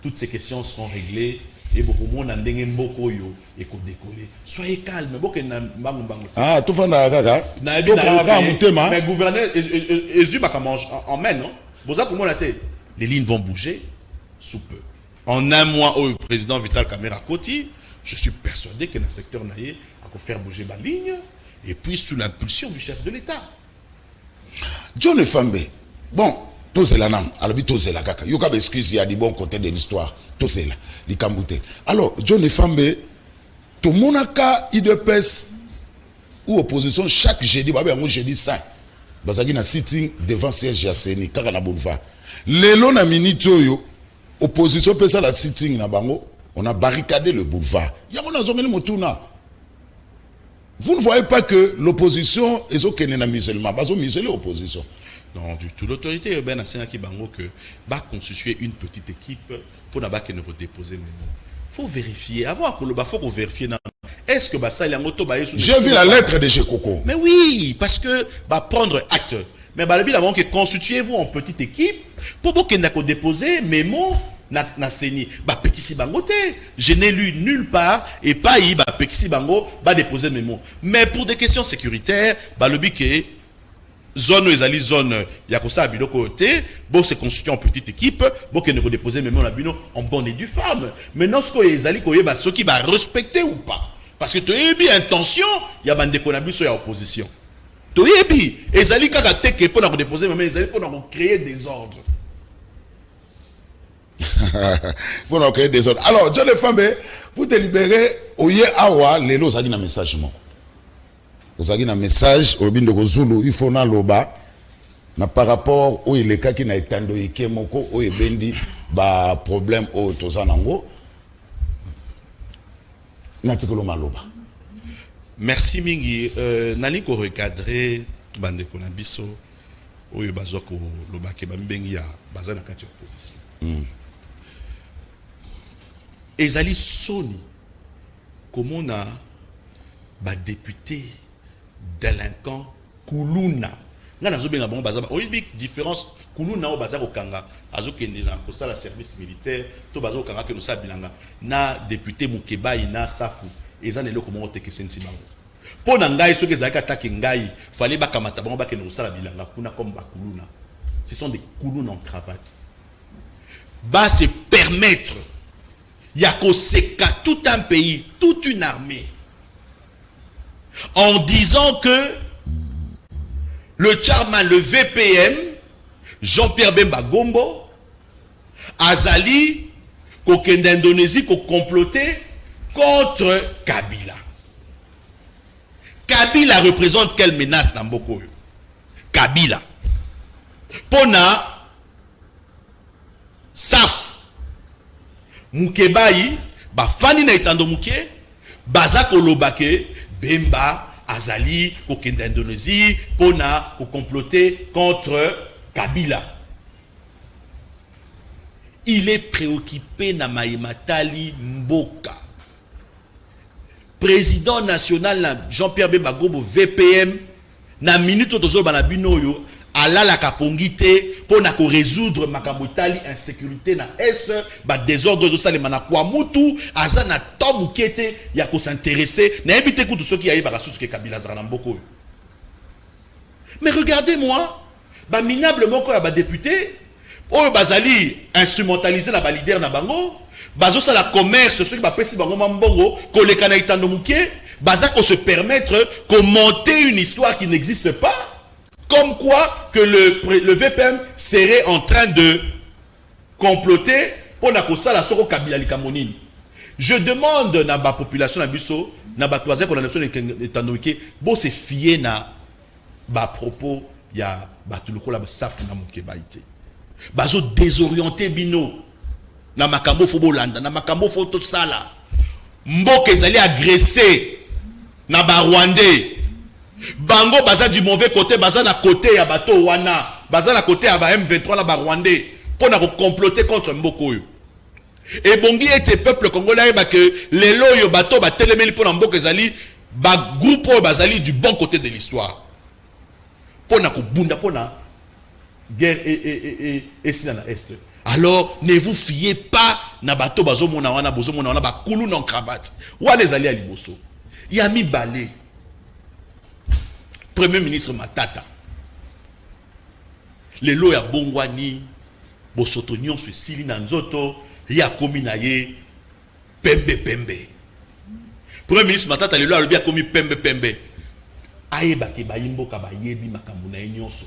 toutes ces questions seront réglées et beaucoup de monde et décoller. Soyez calme. Ah, tout le monde mais gouverneur, les lignes vont bouger sous peu. En un mois, au président Vital Kamera Koti, je suis persuadé que dans le secteur naïe, il faut faire bouger ma ligne et puis sous l'impulsion du chef de l'État. John Fambe, bon. Tout c'est là, alors tout c'est là, kaka. Yoka excuse, il y a du bon côté de l'histoire. Tout c'est là, les Kambouté. Alors, John Fambe, tout le monde a cas IDPS ou opposition chaque jeudi, bah ben jeudi 5. Bazagi na sitting devant siège Yasseni, kaka na boulevard. Lelo na minito yo, opposition peut ça la sitting na bango, on a barricadé le boulevard. Yako na zongeli motuna. Vous ne voyez pas que l'opposition est au Kenya musulman, bazo musulman opposition. Non, du tout. L'autorité urbaine a signé que va constituer une petite équipe pour ne pas déposer mes mots. Il faut vérifier. Avant que le faut qu'on vérifie. Est-ce que ça il y a moto j'ai vu la lettre de Chekoko. Mais oui, parce que prendre acte. Mais avant que constituez-vous en petite équipe pour que déposer mes mots na seni. Pekisi bango te. Je n'ai lu nulle part et pas y Pekisi bango déposer mes mots. Mais pour des questions sécuritaires, le bique zone ezali zone ya kosa biloko te bo se constituer en petite équipe bo ke ne ko déposer même na bino en bonne et due forme. Maintenant ce ko ezali ko yeba ce qui va respecter ou pas parce que to yebi intention ya bande ko na biso ya opposition to yebi ezali kaka te ke pour na ko déposer même ezali pour na créer des ordres. Pour na créer des ordres. Alors John Fambe pour te libérer oye awa lelo zali na message mo. Vous avez un message au bin de Zulu, il faut na loba na par rapport au il est qui na etando ike moko o ebendi ba problème au tozanango na tikolo maloba. Merci mingi nali ko recadrer bande ko na biso o yo bazoko loba ke bambengi ya bazana kati opposition. Ezali soni comme on a député délinquant Koulouna nga nazo benga bango baza oyibi différence kunu na o baza kokanga azokende na kosala service militaire to baza kokanga ke no sa bilanga na député Mukeba ina safu eza na eloko moko teke sensi bango pona ngai soki ezalaki atake ngai fallait bakamata bango bakende kosala bilanga kuna comme bakuluna ce sont des kuluna en cravate va se permettre Yakoseka tout un pays, toute une armée, en disant que le chairman, le VPM, Jean-Pierre Bemba Gombo, Azali, qu'aucun d'Indonésie, qu'on complotait contre Kabila. Kabila représente quelle menace dans Mboko? Kabila. Pona, Saf, Mukebayi, Bafani na itando muke, Bazako Lobake, Bemba, Azali, qu'aucun d'Indonésie, Pona, qu'on complotait contre Kabila. Il est préoccupé na Maïmatali Mboka. Président national Jean-Pierre Bemba Gombo VPM na minute otozo banabino yo ala la kapongite pour na ko résoudre makambotali insécurité na est ba désordre de salema na kwa mutu azana tomu kete ya ko s'intéresser na ebité kutu soki yayi ba kasusu ke Kabila zara na mboko. Mais regardez-moi ba minable moko ya ba député oyo bazali instrumentaliser na ba leader na bango bazo sa la commerce ceux qui ba pesi bango mambongo koleka na itando muke baza ko se permettre de monter une histoire qui n'existe pas comme quoi que le VPM serait en train de comploter pour na ko sala soko Kabila likamonini. Je demande na ba population na biso na ba toise ko na nation itando muke bo se fier na ba propos ya batuluko la safu na muke baité bazo désorienter bino na makambo fobolanda na makambo foto sala mboka ezali agressé na ba Rwandais bango baza du mauvais côté baza na côté ya bato wana baza na côté ya ba M23 la ba Rwandais pour na comploter contre mboko yo et bongi était peuple congolais ba que lelo yo bato ba telemeli pour na mboka ezali ba groupe bazali du bon côté de l'histoire pour na ko bunda pour na guerre et si dans l'est. Alors ne vous fiez pas na bato bazo mona wana bozo mona wana ba kulu non cravate wa les alliés à liboso Yami Balé Premier ministre Matata le lo ya bongwani bosoto nyonso sili na nzoto ya komi na ye pembe pembe. Premier ministre Matata le lo alobi ya komi pembe pembe ayeba ke bayimboka bayebi makambo na nyonso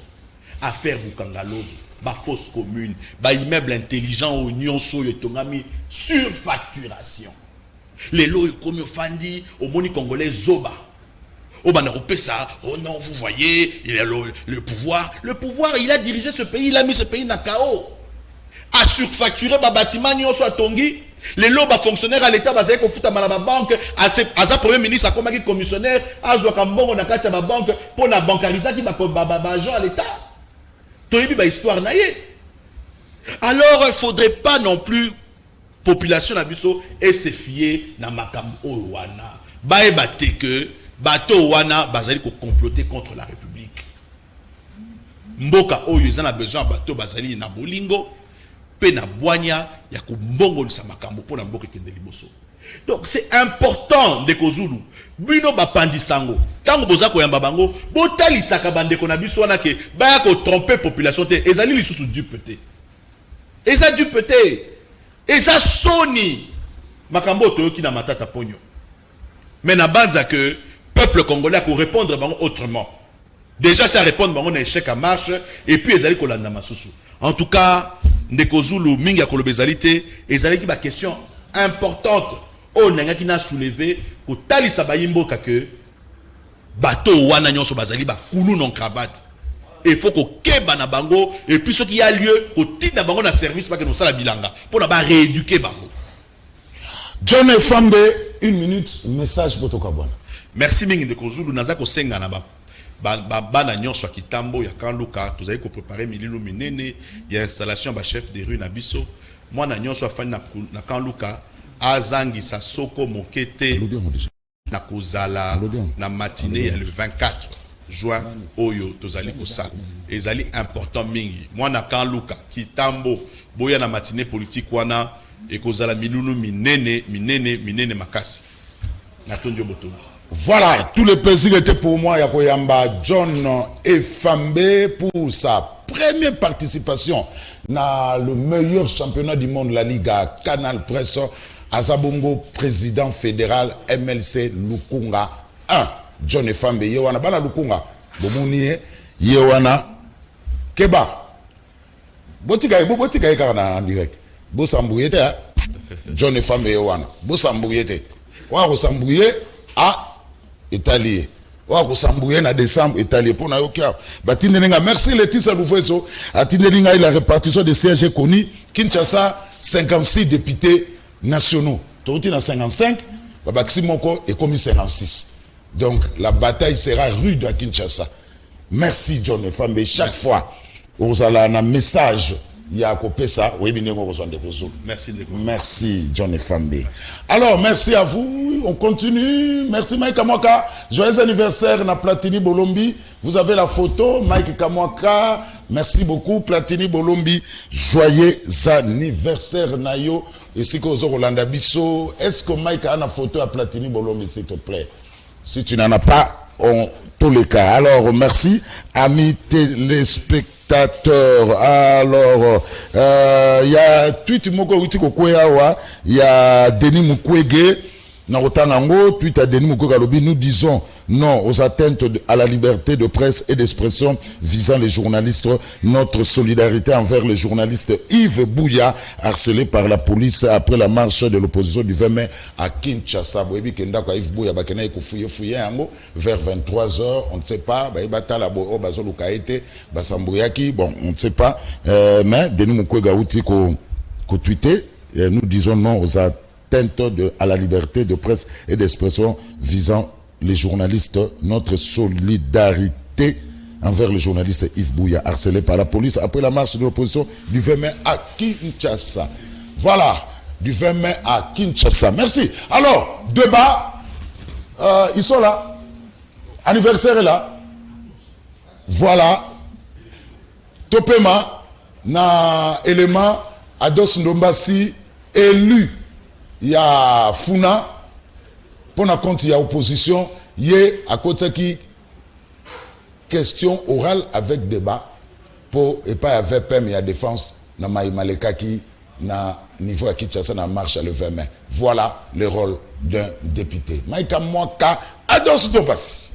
affaire bukangalozo ba fausse commune ba immeuble intelligent au nyonso yo tongami surfacturation les lois comme fandi au moni congolais zoba au banakopesa oh non vous voyez il a le pouvoir il a dirigé ce pays il a mis ce pays na chaos a surfacturé ba bâtiment nyonso atongi les lois ba fonctionnaires à l'état bazé ko futa mala ba banque à premier ministre a comme commissionnaire azwa kambongo na kati ya ba banque pour na bancarisation ba agent à l'état. Histoire naïe. Alors il faudrait pas non plus population nabiso et se fier na makam owana bae bate que bato wana bazali ko comploter contre la République mboka oyo ezana besoin bato bazali na bolingo pe na bwanya ya ko mbongo lisa makambo pona mboka kende liboso. Donc c'est important de kozulu bino bapandi sango tango boza ko yamba bango botalisaka bandeko na biso wana ke baya ko tromper population te ezali lisusu dupeté eza dupeté eza soni makambo toyoki na matata ponyo mais na banza que peuple congolais ko répondre bango autrement déjà ça répondre bango na échec à marche et puis ezali ko landa masusu. En tout cas ndeko zulu mingi ya kolobezali te ezali ki ba question importante on n'a qui n'a soulevé ko talisa bayimboka que bato wana nyonso bazali ba kulu non cravate il faut ko keba na bango et puis ce qui a lieu ko tinda bango na service pas que nous sala bilanga pour na ba rééduquer bango. John Fambe, 1 minute message pour Tokabwana. Merci mingi de kozulu naza ko senga na ba na nyonso kitambo ya kanluka tozali ko préparer mililo minene ya installation ba chef de rue na biso moi na nyonso afani na kanluka azangi sa soko mokete na kozala na matinée le 24 joie oyo tozali kosala ezali important mingi mwana kan luka kitambo boya na matinée politique wana ekozala milulu minene makasi na tondio botondi. Voilà, tout le plaisir était pour moi Yakoyamba John Efambe pour sa première participation dans le meilleur championnat du monde, la Liga Canal Presse. Azabongo, président fédéral MLC Lukunga 1. John Efambe, Yewana Bana Lukunga, Bomouni, Yewana Keba. Botika Karana en direct. Bossambouillete, John Efambe Yewana. Bossambouillete. Wa Sambouillé à Italie. Wa Sambouillé na décembre Italie. Pour Nayokia. Merci Laetitia Loufeso. Atindelinga la répartition des sièges connus. Kinshasa, 56 députés nationaux. Touti na 55, Babakisi Moko est commis 56. Donc la bataille sera rude à Kinshasa. Merci John Efambe. Chaque fois, vous avez un message. Merci John Efambe. Alors merci à vous. On continue. Merci Mike Kamwaka. Joyeux anniversaire na Platini Bolombi. Vous avez la photo. Mike Kamwaka. Merci beaucoup Platini Bolombi. Joyeux anniversaire Nayo. Et si vous Rolanda Bisso, est-ce que Mike a une photo à Platini Bolombi, s'il te plaît? Si tu n'en as pas, en tous les cas. Alors, merci, amis téléspectateurs. Alors, il y a Tweet Moko Witiko Kweawa, il y a Denis Mukwege, Narotanango, Tweet à Denis Mukwege, nous disons non aux atteintes à la liberté de presse et d'expression visant les journalistes. Notre solidarité envers le journaliste Yves Bouya, harcelé par la police après la marche de l'opposition du 20 mai à Kinshasa. Vers 23h, on ne sait pas. Bon, on ne sait pas. Mais Denis Mukwege Outi ko tweeté, nous disons non aux atteintes à la liberté de presse et d'expression visant les journalistes, notre solidarité envers le journaliste Yves Bouya, harcelé par la police après la marche de l'opposition du 20 mai à Kinshasa. Voilà, du 20 mai à Kinshasa. Merci. Alors, débat, ils sont là. Anniversaire est là. Voilà. Topema, na élément, Ados Ndombasi, élu. Il y a Funa. Pour la compte, il y a opposition, il y a à côté qui question orale avec débat pour et pas avec PM et à défense na Maïmaleka qui na niveau à Kinshasa na marche le 20 mai. Voilà le rôle d'un député. Maïka Mwaka Ados Ndombasi.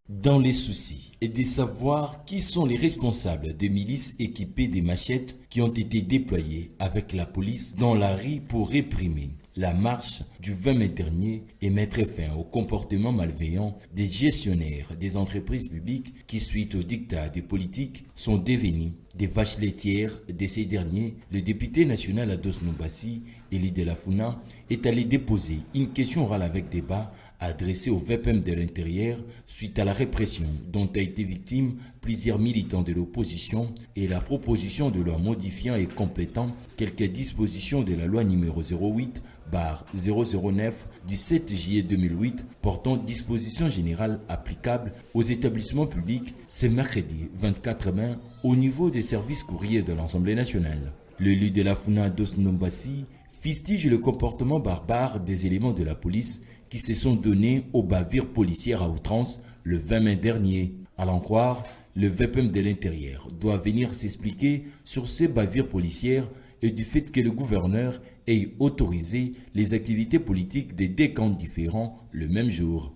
Dans les soucis et de savoir qui sont les responsables des milices équipées des machettes qui ont été déployées avec la police dans la rue pour réprimer la marche du 20 mai dernier et mettre fin au comportement malveillant des gestionnaires des entreprises publiques qui, suite au dictat des politiques, sont devenus des vaches laitières de ces derniers. Le député national Ados Ndombasi, Eli de la Funa, est allé déposer une question orale avec débat adressée au VPM de l'Intérieur suite à la répression dont a été victime plusieurs militants de l'opposition et la proposition de loi modifiant et complétant quelques dispositions de la loi numéro 08/009 du 7 juillet 2008 portant dispositions générales applicables aux établissements publics ce mercredi 24 mai au niveau des services courriers de l'Assemblée nationale. L'élu de la Funa Ados Ndombasi fustige le comportement barbare des éléments de la police qui se sont donnés aux bavures policières à outrance le 20 mai dernier. À l'en croire, le VPM de l'Intérieur doit venir s'expliquer sur ces bavures policières et du fait que le gouverneur ait autorisé les activités politiques des deux camps différents le même jour.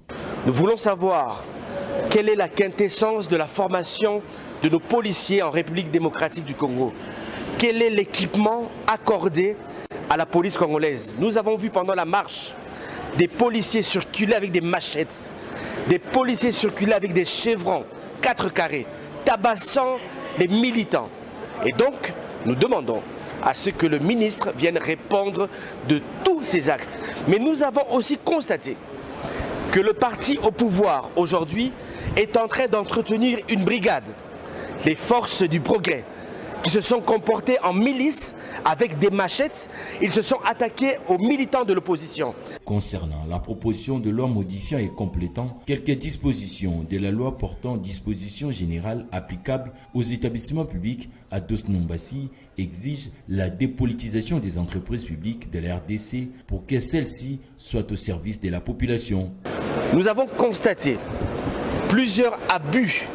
Nous voulons savoir quelle est la quintessence de la formation de nos policiers en République démocratique du Congo. Quel est l'équipement accordé à la police congolaise? Nous avons vu pendant la marche des policiers circuler avec des machettes, des policiers circuler avec des chevrons 4 carrés, tabassant les militants. Et donc, nous demandons à ce que le ministre vienne répondre de tous ces actes. Mais nous avons aussi constaté que le parti au pouvoir aujourd'hui est en train d'entretenir une brigade, les forces du progrès, qui se sont comportés en milice avec des machettes. Ils se sont attaqués aux militants de l'opposition. Concernant la proposition de loi modifiant et complétant quelques dispositions de la loi portant dispositions générales applicables aux établissements publics, Ados Nombassi exige la dépolitisation des entreprises publiques de la RDC pour que celles-ci soient au service de la population. Nous avons constaté plusieurs abus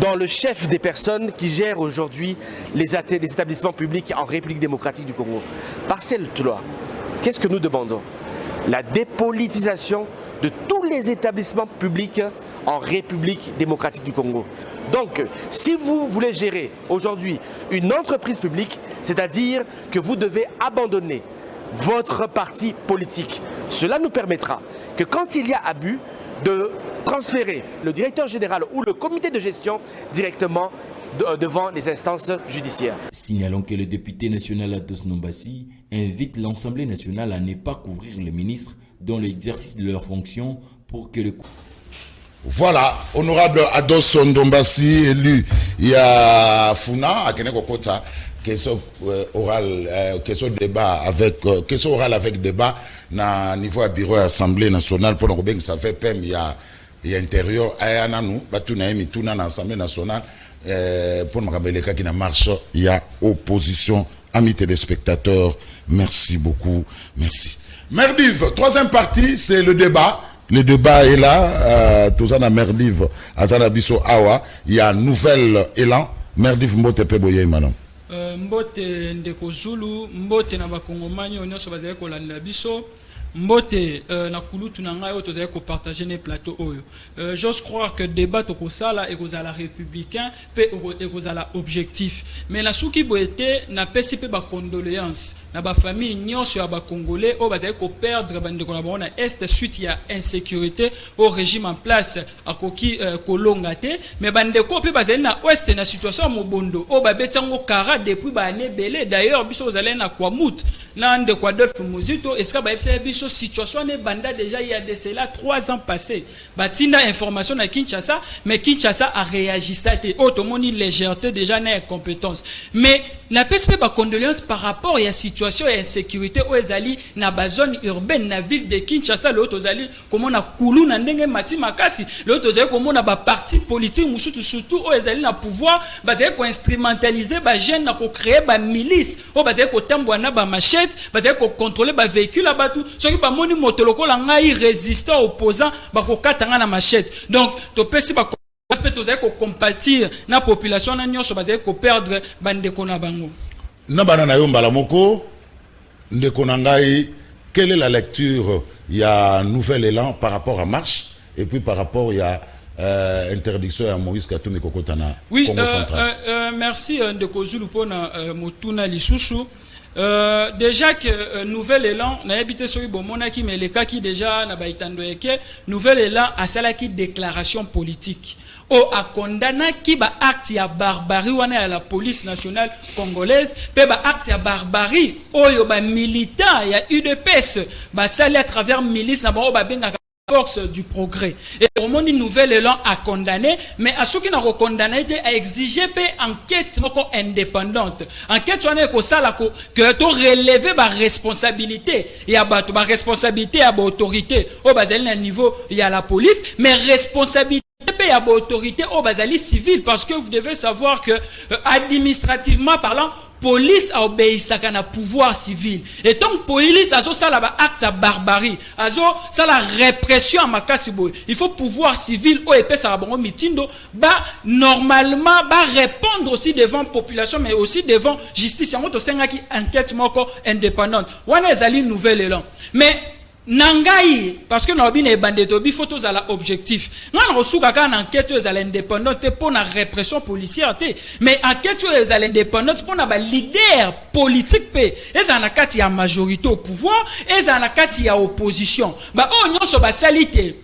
dans le chef des personnes qui gèrent aujourd'hui les établissements publics en République démocratique du Congo. Par cette loi, qu'est-ce que nous demandons? La dépolitisation de tous les établissements publics en République démocratique du Congo. Donc, si vous voulez gérer aujourd'hui une entreprise publique, c'est-à-dire que vous devez abandonner votre parti politique. Cela nous permettra que quand il y a abus, de transférer le directeur général ou le comité de gestion directement devant les instances judiciaires. Signalons que le député national Ados Nombassi invite l'Assemblée nationale à ne pas couvrir les ministres dans l'exercice de leurs fonctions pour que le... Voilà, honorable Ados Nombassi, élu, il y a Funa, à Kenekokota, question orale, question débat avec, question orale avec débat, na niveau à bureau Assemblée nationale, pour nous que ça fait PEM, il y a intérieur, il y a nous, tout dans l'Assemblée nationale, pour nous rappeler qu'il y a marche, il y a opposition, amis téléspectateurs, merci beaucoup, merci. Merdiv, troisième partie, c'est le débat. Le débat est là, tout ça dans Merdiv, Azana Bisso Awa, il y a nouvel élan. Merdiv Mbote Peboye, madame. Mbote Ndeko Zulu, Mbote na bakongomani onyoso bazali kolanda biso, Mbote na kulutu na ngai tozali ko partager ne plateau oyo. J'ose croire que débat tokosala ekozala républicain pe ekozala objectif. Mais la souki boete na pesi pe ba condoléances na ba famille nyonso ya ba congolais o bazali ko perdre bandeko na bona est suite ya insécurité au régime en place akoki kolonga te, mais bandeko pe bazali na ouest na situation mobondo o babetango kara depuis ba année belé. D'ailleurs biso ozali na Kwamut na ndeko Adolphe Muzito eska ba FCB biso situation ne banda déjà il y a de cela 3 ans passés. Batinda information na Kinshasa, mais Kinshasa a réagi ça te automoni légèreté déjà na incompétence. Mais la PSP ba condoléances par rapport à la situation et insécurité au ezali na ba zone urbaine na ville de Kinshasa le ozali comment na kulu na ndenge mati makasi le ozali comment na ba parti politique musutu surtout au ezali na pouvoir bazali ko instrumentaliser ba jeune na ko créer ba milice o bazali ko tambwa na ba machette bazali ko contrôler ba véhicule abatu soki ba moni motoloko la ngai résistant opposant ba ko katanga na machette. Donc to pesi ba aspect tozali ko compatir na population na nyonso bazali ko perdre bandeko na bango. Na banana yo mbala moko ndeko na ngai, quelle est la lecture? Il y a un nouvel élan par rapport à marche et puis par rapport il y a interdiction à Moïse Katumbi Kokotana. Oui, Congo central. merci Ndeko Zulu pona motuna lisusu. Déjà que nouvel élan na habité sur bomona qui mais les cas qui déjà na baitando eke nouvel élan a cela qui déclaration politique o a condamné qui ba acte ya barbarie wana à la police nationale congolaise pe ba acte ya barbarie o yo ba militant ya UDPS ba sali à travers milice na ba benga force du progrès. Et au monde nouvel élan a condamné, mais à ceux qui n'ont pas condamné, a exigé une enquête indépendante. Enquête sur que tu relever ma responsabilité. Il y a ma responsabilité à l'autorité. Au basal niveau, il y a la police, mais responsabilité à l'autorité au basali civil, parce que vous devez savoir que administrativement parlant, police a obéi à un pouvoir civil. Et donc, police a ça la acte de barbarie. A ça la répression à Makasibo. Il faut pouvoir civil au épée ça bon mitindo ba normalement ba répondre aussi devant population mais aussi devant justice. En autre senga qui enquête moko indépendante. Wana ezali nouvel élan. Mais Nangai, parce que nous avons des bandits, il faut tous à l'objectif. Nous avons reçu une enquête à l'indépendance pour la répression policière. Mais enquête à l'indépendance pour les leaders politiques. Et ça n'a qu'à y a majorité au pouvoir, et ça n'a qu'à y a opposition. Bah, on y a sur la salité.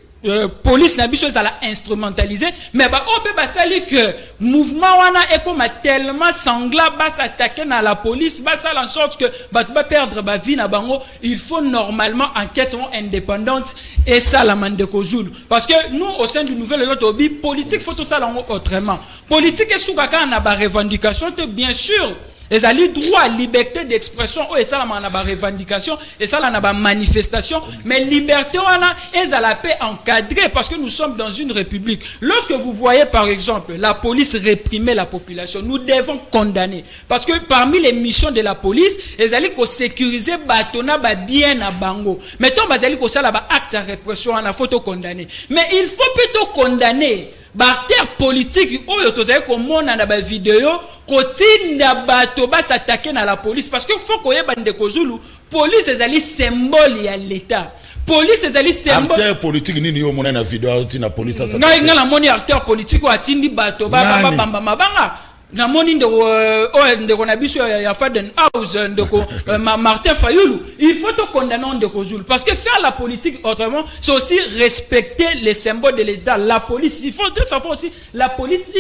police na biso ezala instrumentalisé mais ba ope basali que mouvement wana est comme tellement sanglant bas s'attaquer na la police bas ça en sorte que ba perdre ba vie na bango. Il faut normalement enquête indépendante et ça la Mandeko Zulu parce que nous au sein du nouvel Lotobi politique faut tout ça autrement politique est sous kaka na ba revendication bien sûr. Les alliés droit, liberté d'expression, et ça, on a une revendication, et ça, on a une manifestation, mais liberté, on a, et ça, la paix encadrée, parce que nous sommes dans une république. Lorsque vous voyez, par exemple, la police réprimer la population, nous devons condamner. Parce que parmi les missions de la police, les alliés qui sécuriser, batona, bien à bango. Mettons, les alliés qui ça, là, acte de répression, on a photo condamner. Mais il faut plutôt condamner. Barter politique oyo tozali komona na ba vidéo kotinda bato ba s'attaquer na la police parce que faut koyeba ndeko Zulu police ezali symbole ya l'état police ezali symbole acteur politique nini yo mona na vidéo tina police ça nga la moni acteur politique o atindi bato ba bamba mabanga na moni ndeko na biso ya Faden House ndeko Martin Fayulu. Il faut te condamner ndeko Zulu parce que faire la politique autrement c'est aussi respecter les symboles de l'état. La police, il faut savoir aussi la police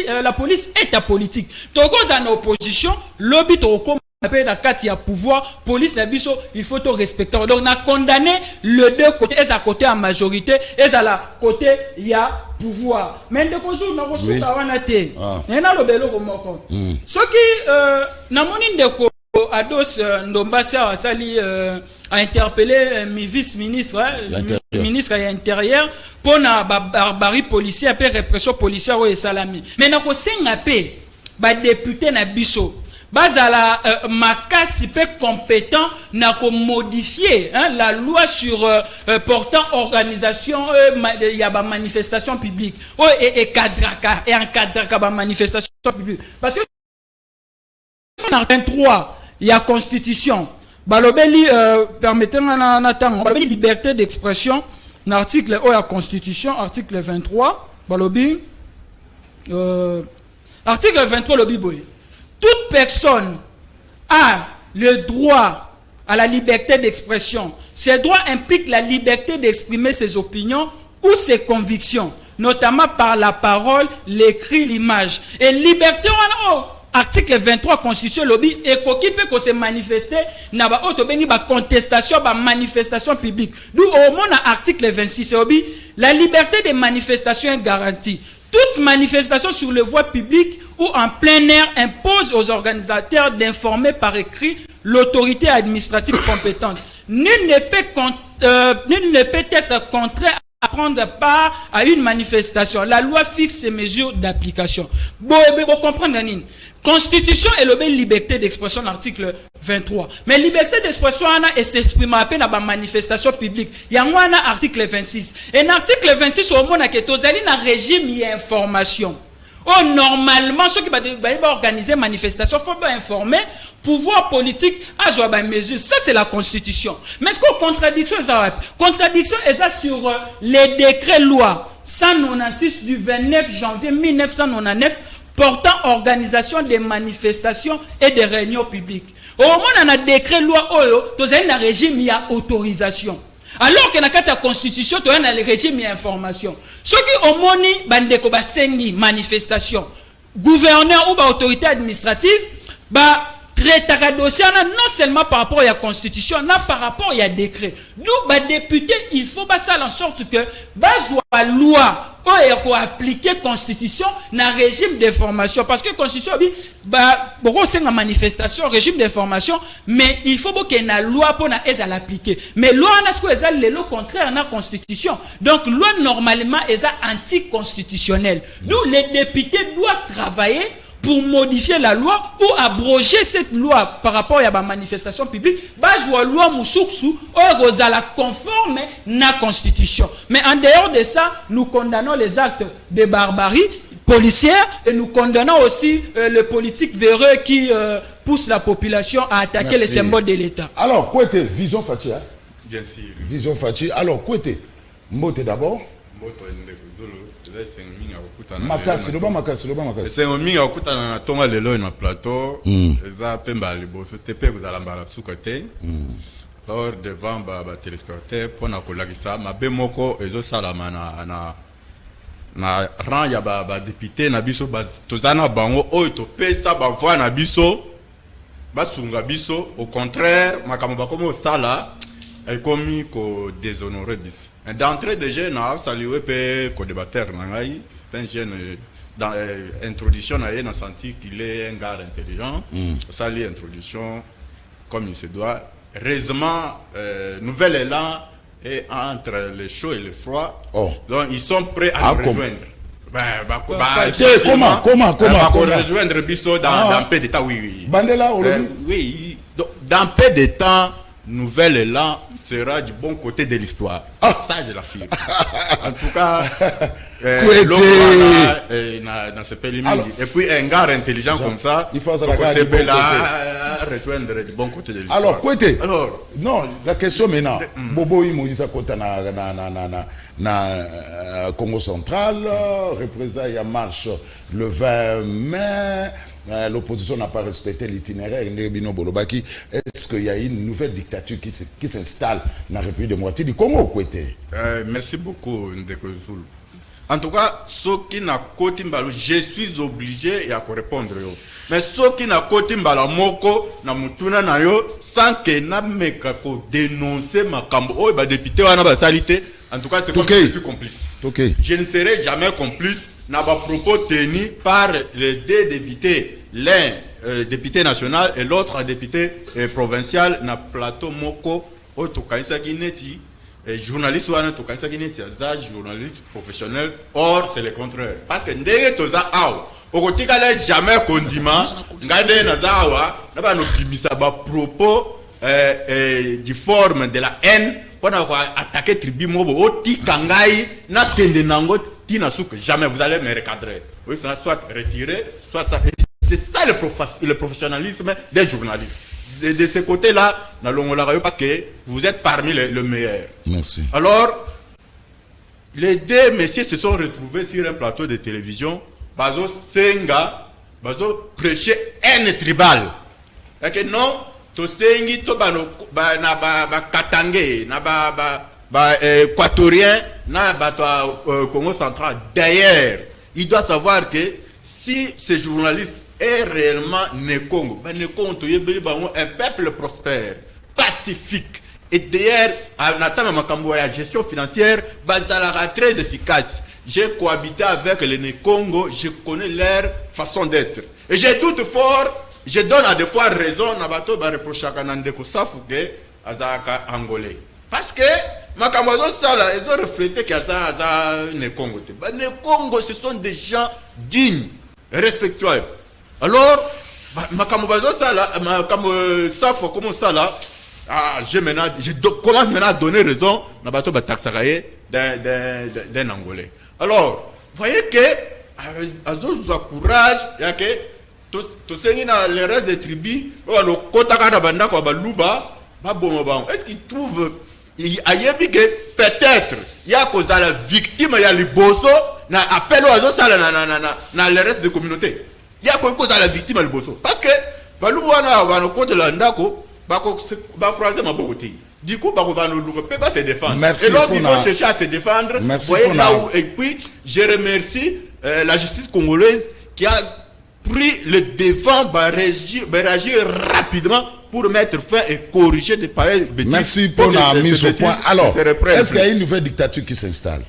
est politique. Donc en opposition lobby to appelle la carte, il y a pouvoir, police, la biso, il faut te respecter. Donc, on a condamné le deux côtés, et à côté en majorité, et à la côté, il y a pouvoir. Mais de quoi on a reçu la wanate. Il y a le bélo comme moi. Ce qui, n'a mon indéco, Ados, Ndombasa, a interpellé mi vice-ministre, ministre de l'Intérieur, pour la barbarie policière, après répression policière, et salami. Mais n'a pas s'engapé, bah, député na biso. Bazala makasi peu compétent n'a qu'à modifier la loi sur portant organisation il y a manifestation publique et cadraka et encadraka manifestation publique parce que en article 23 il y a constitution balobeli permettez-moi n'attendre balobeli liberté d'expression l'article o la constitution article 23 balobi article 23 lobi boy. Toute personne a le droit à la liberté d'expression. Ces droits impliquent la liberté d'exprimer ses opinions ou ses convictions, notamment par la parole, l'écrit, l'image. Et liberté, article 23 Constitution lobby et qui peut se manifester na ba autobeni ba contestation ba manifestation publique. D'où au moins article 26 lobby la liberté de manifestation est garantie. Toute manifestation sur les voies publiques ou en plein air impose aux organisateurs d'informer par écrit l'autorité administrative compétente. Nul ne peut être contraint à prendre part à une manifestation. La loi fixe ses mesures d'application. Vous comprenez, Constitution et le liberté d'expression, l'article 23. Mais liberté d'expression, et s'exprime à peine dans la manifestation publique. Il y a un article 26. Et l'article 26, au moment où il y a un régime d'information. Oh, normalement, ceux qui vont organiser manifestation, il faut informer, pouvoir politique, à jouer des mesures. Ça, c'est la Constitution. Mais ce qu'on contradiction, est sur les décrets loi 196 du 29 janvier 1999 portant organisation des manifestations et des réunions publiques. Au moment où on a décret loi, il y a un régime, il y a autorisation. Alors que dans la Constitution, il y a le régime, il y a information. Ceux qui ont moni, bandeko basengi manifestation, gouverneur ou autorité administrative, traiter dossier non seulement par rapport à la Constitution, mais par rapport à décret. Nous, députés, il faut ça en sorte que la loi pour appliquer la Constitution dans le régime d'information. Parce que la Constitution, c'est une manifestation, régime d'information, mais il faut qu'il y ait une loi pour l'appliquer. Mais la loi, c'est le contraire de la Constitution. Donc, la loi, normalement, est anticonstitutionnelle. D'où les députés doivent travailler pour modifier la loi ou abroger cette loi par rapport à la manifestation publique, la loi Moussouksou, la conforme à la Constitution. Mais en dehors de ça, nous condamnons les actes de barbarie policière et nous condamnons aussi le politique véreux qui pousse la population à attaquer les symboles de l'État. Alors, quoi était Vision Fatia? Bien sûr. Vision Fatia. Alors, quoi était Mote d'abord? Makasi, c'est un minga okuta na tonga lelo na plateau eza pemba liboso tepe vous allez mbala sukote or devant ba téléspectateur pour na kolakisa mabe moko ezosalama na rang ya ba député na biso tozana bango oyo topesa ba voix na biso basunga biso. Au contraire makambo bakomi osala ekomi ko déshonorer biso. D'entrée de jeu na saluer pe co-débatteur na ngai, c'est un jeune dans introduction na ye na senti qu'il est un gars intelligent. Salut introduction comme il se doit. Heureusement nouvel élan et entre le chaud et le froid. Donc ils sont prêts à nous rejoindre. Comment rejoindre biso dans peu de temps, oui. Bandela oui, dans peu de temps, nouvel élan sera du bon côté de l'histoire. Ça, je l'affirme. En tout cas, dans ce pays, et puis un gars intelligent comme ça, il faut rejoindre du bon côté de l'histoire. Alors, Kouete, non, la question maintenant, Bobo Moïse Kota na Congo central, représailles à marche le 20 mai. L'opposition n'a pas respecté l'itinéraire. Est-ce qu'il y a une nouvelle dictature qui s'installe dans la République démocratique du Congo, Kouete? Merci beaucoup, Ndeko Zulu. En tout cas, ceux qui n'ont pas je suis obligé à répondre. Mais ceux qui n'ont pas moko na mutuna na yo sans que na meka ko dénoncer ma kambo ba député wana ba salité. En tout cas, c'est comme je suis complice. Je ne serai jamais complice n'a pas propos tenus par les deux députés, l'un député national et l'autre député provincial na plateau moko o tokaisa kineti journaliste ou tokaisa kineti za journaliste professionnel. Or c'est le contraire parce que ndenge toza aw okotika la jamais condiment ngade na zawa na ba no bimisa ba propos du forme de la haine pour attaquer tribu mobo o tikangai na tende nango tina souk jamais vous allez me recadrer. Oui, ça soit retiré, soit ça. C'est ça le professionnalisme des journalistes. De ce côté-là, parce que vous êtes parmi les meilleurs. Merci. Alors, les deux messieurs se sont retrouvés sur un plateau de télévision. Bazo Senga, Bazo prêcher haine tribale. Et non, to sengi to na katange na équatorien na Congo central. D'ailleurs, il doit savoir que si ce journaliste est réellement Nekongo, Nekongo un peuple prospère, pacifique, et d'ailleurs, en la gestion financière, Bazalara très efficace. J'ai cohabité avec les Nekongo, je connais leur façon d'être. Et j'ai doute fort, je donne à des fois raison, Nabato va reprocher à Nandeko Safouke, Azaka Angolais. Parce que, Makamwazo Sala, ils ont reflété qu'il y a des Congo. Les Congo, ce sont des gens dignes, respectueux. Alors, Makamwazo Sala, Makamwazo Safo, comment ça là, je commence maintenant à donner raison à Taxaraye d'un Angolais. Alors, vous voyez que, Azo nous encourage, il y a que, tout ce qui est le reste des tribus, le Kotakana Banda, est-ce qu'ils trouvent il y a que peut-être il y a cause à la victime, il y a les bosso na appel aux sala na le reste de communauté. Il y a cause à la victime le bosso parce que baluwana va contre la ndako ba croiser ma beauté. Du coup va nous se défendre. Merci. Et l'autre ils vont chercher à se défendre. Voyez là où et puis je remercie la justice congolaise qui a pris le devant réagir rapidement pour mettre fin et corriger des pareilles bêtises. Merci pour la mise au point. Alors, est-ce qu'il y a une nouvelle dictature qui s'installe?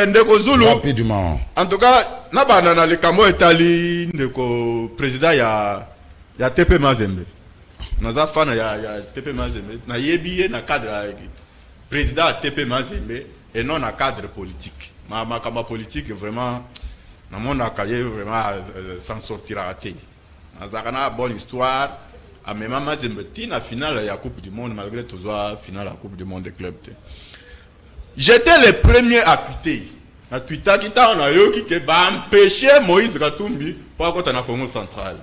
Ndeko Zulu, rapidement. En tout cas, dans le Camo Italie, le président, il y a TP Mazembe. Dans la fan, il y a TP Mazembe. Dans le na cadre président TP Mazembe et non dans cadre politique. Ma politique, vraiment, dans mon cahier, vraiment, s'en sortira à thé. Dans la bonne histoire. À même la finale de la Coupe du Monde, malgré tout ça, finale de la Coupe du Monde des clubs. J'étais le premier à tweeter. À Twitter, qui va empêcher Moïse Katumbi pour contre la Congo central.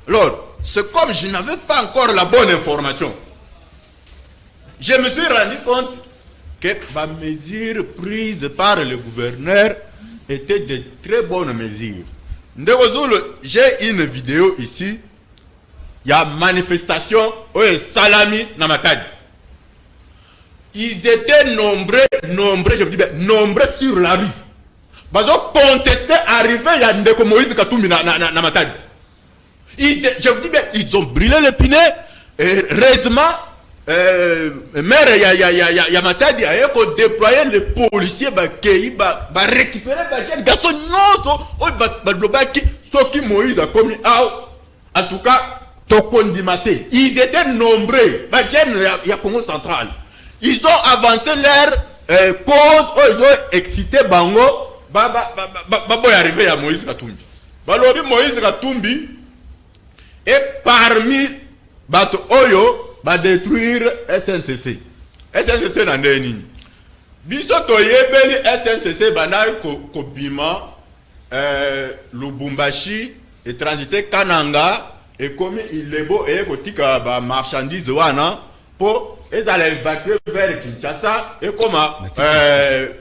Alors, c'est comme je n'avais pas encore la bonne information. Je me suis rendu compte que les mesures prises par le gouverneur étaient de très bonnes mesures. J'ai une vidéo ici. y a manifestation oyo salami na Matadi. Ils étaient nombreux, je vous dis bien, nombreux sur la rue. Bazo contesté, arrivé, il y a Ndeko Moïse Katumbi na Matadi. Je vous dis bien, ils ont brûlé le pinet, et heureusement, maire, il y a Matadi, il a déployé les policiers, qui récupérer les garçons, qui Moïse a commis, en tout cas, Tokondimaté. Ils étaient nombreux, il y a Congo central. Ils ont avancé leur cause, ils ont excité Bango, Babo est arrivé à Moïse Katumbi. Balobi Moïse Katumbi, et parmi Bato Oyo, va détruire SNCC. SNCC n'a pas ni. Bisoto Yebeli SNCC, Banaï Kobima, Lubumbashi, et transité Kananga, et comme il est beau, et Kotika, marchandise, wana, pour. Ils allaient évacuer vers Kinshasa et comment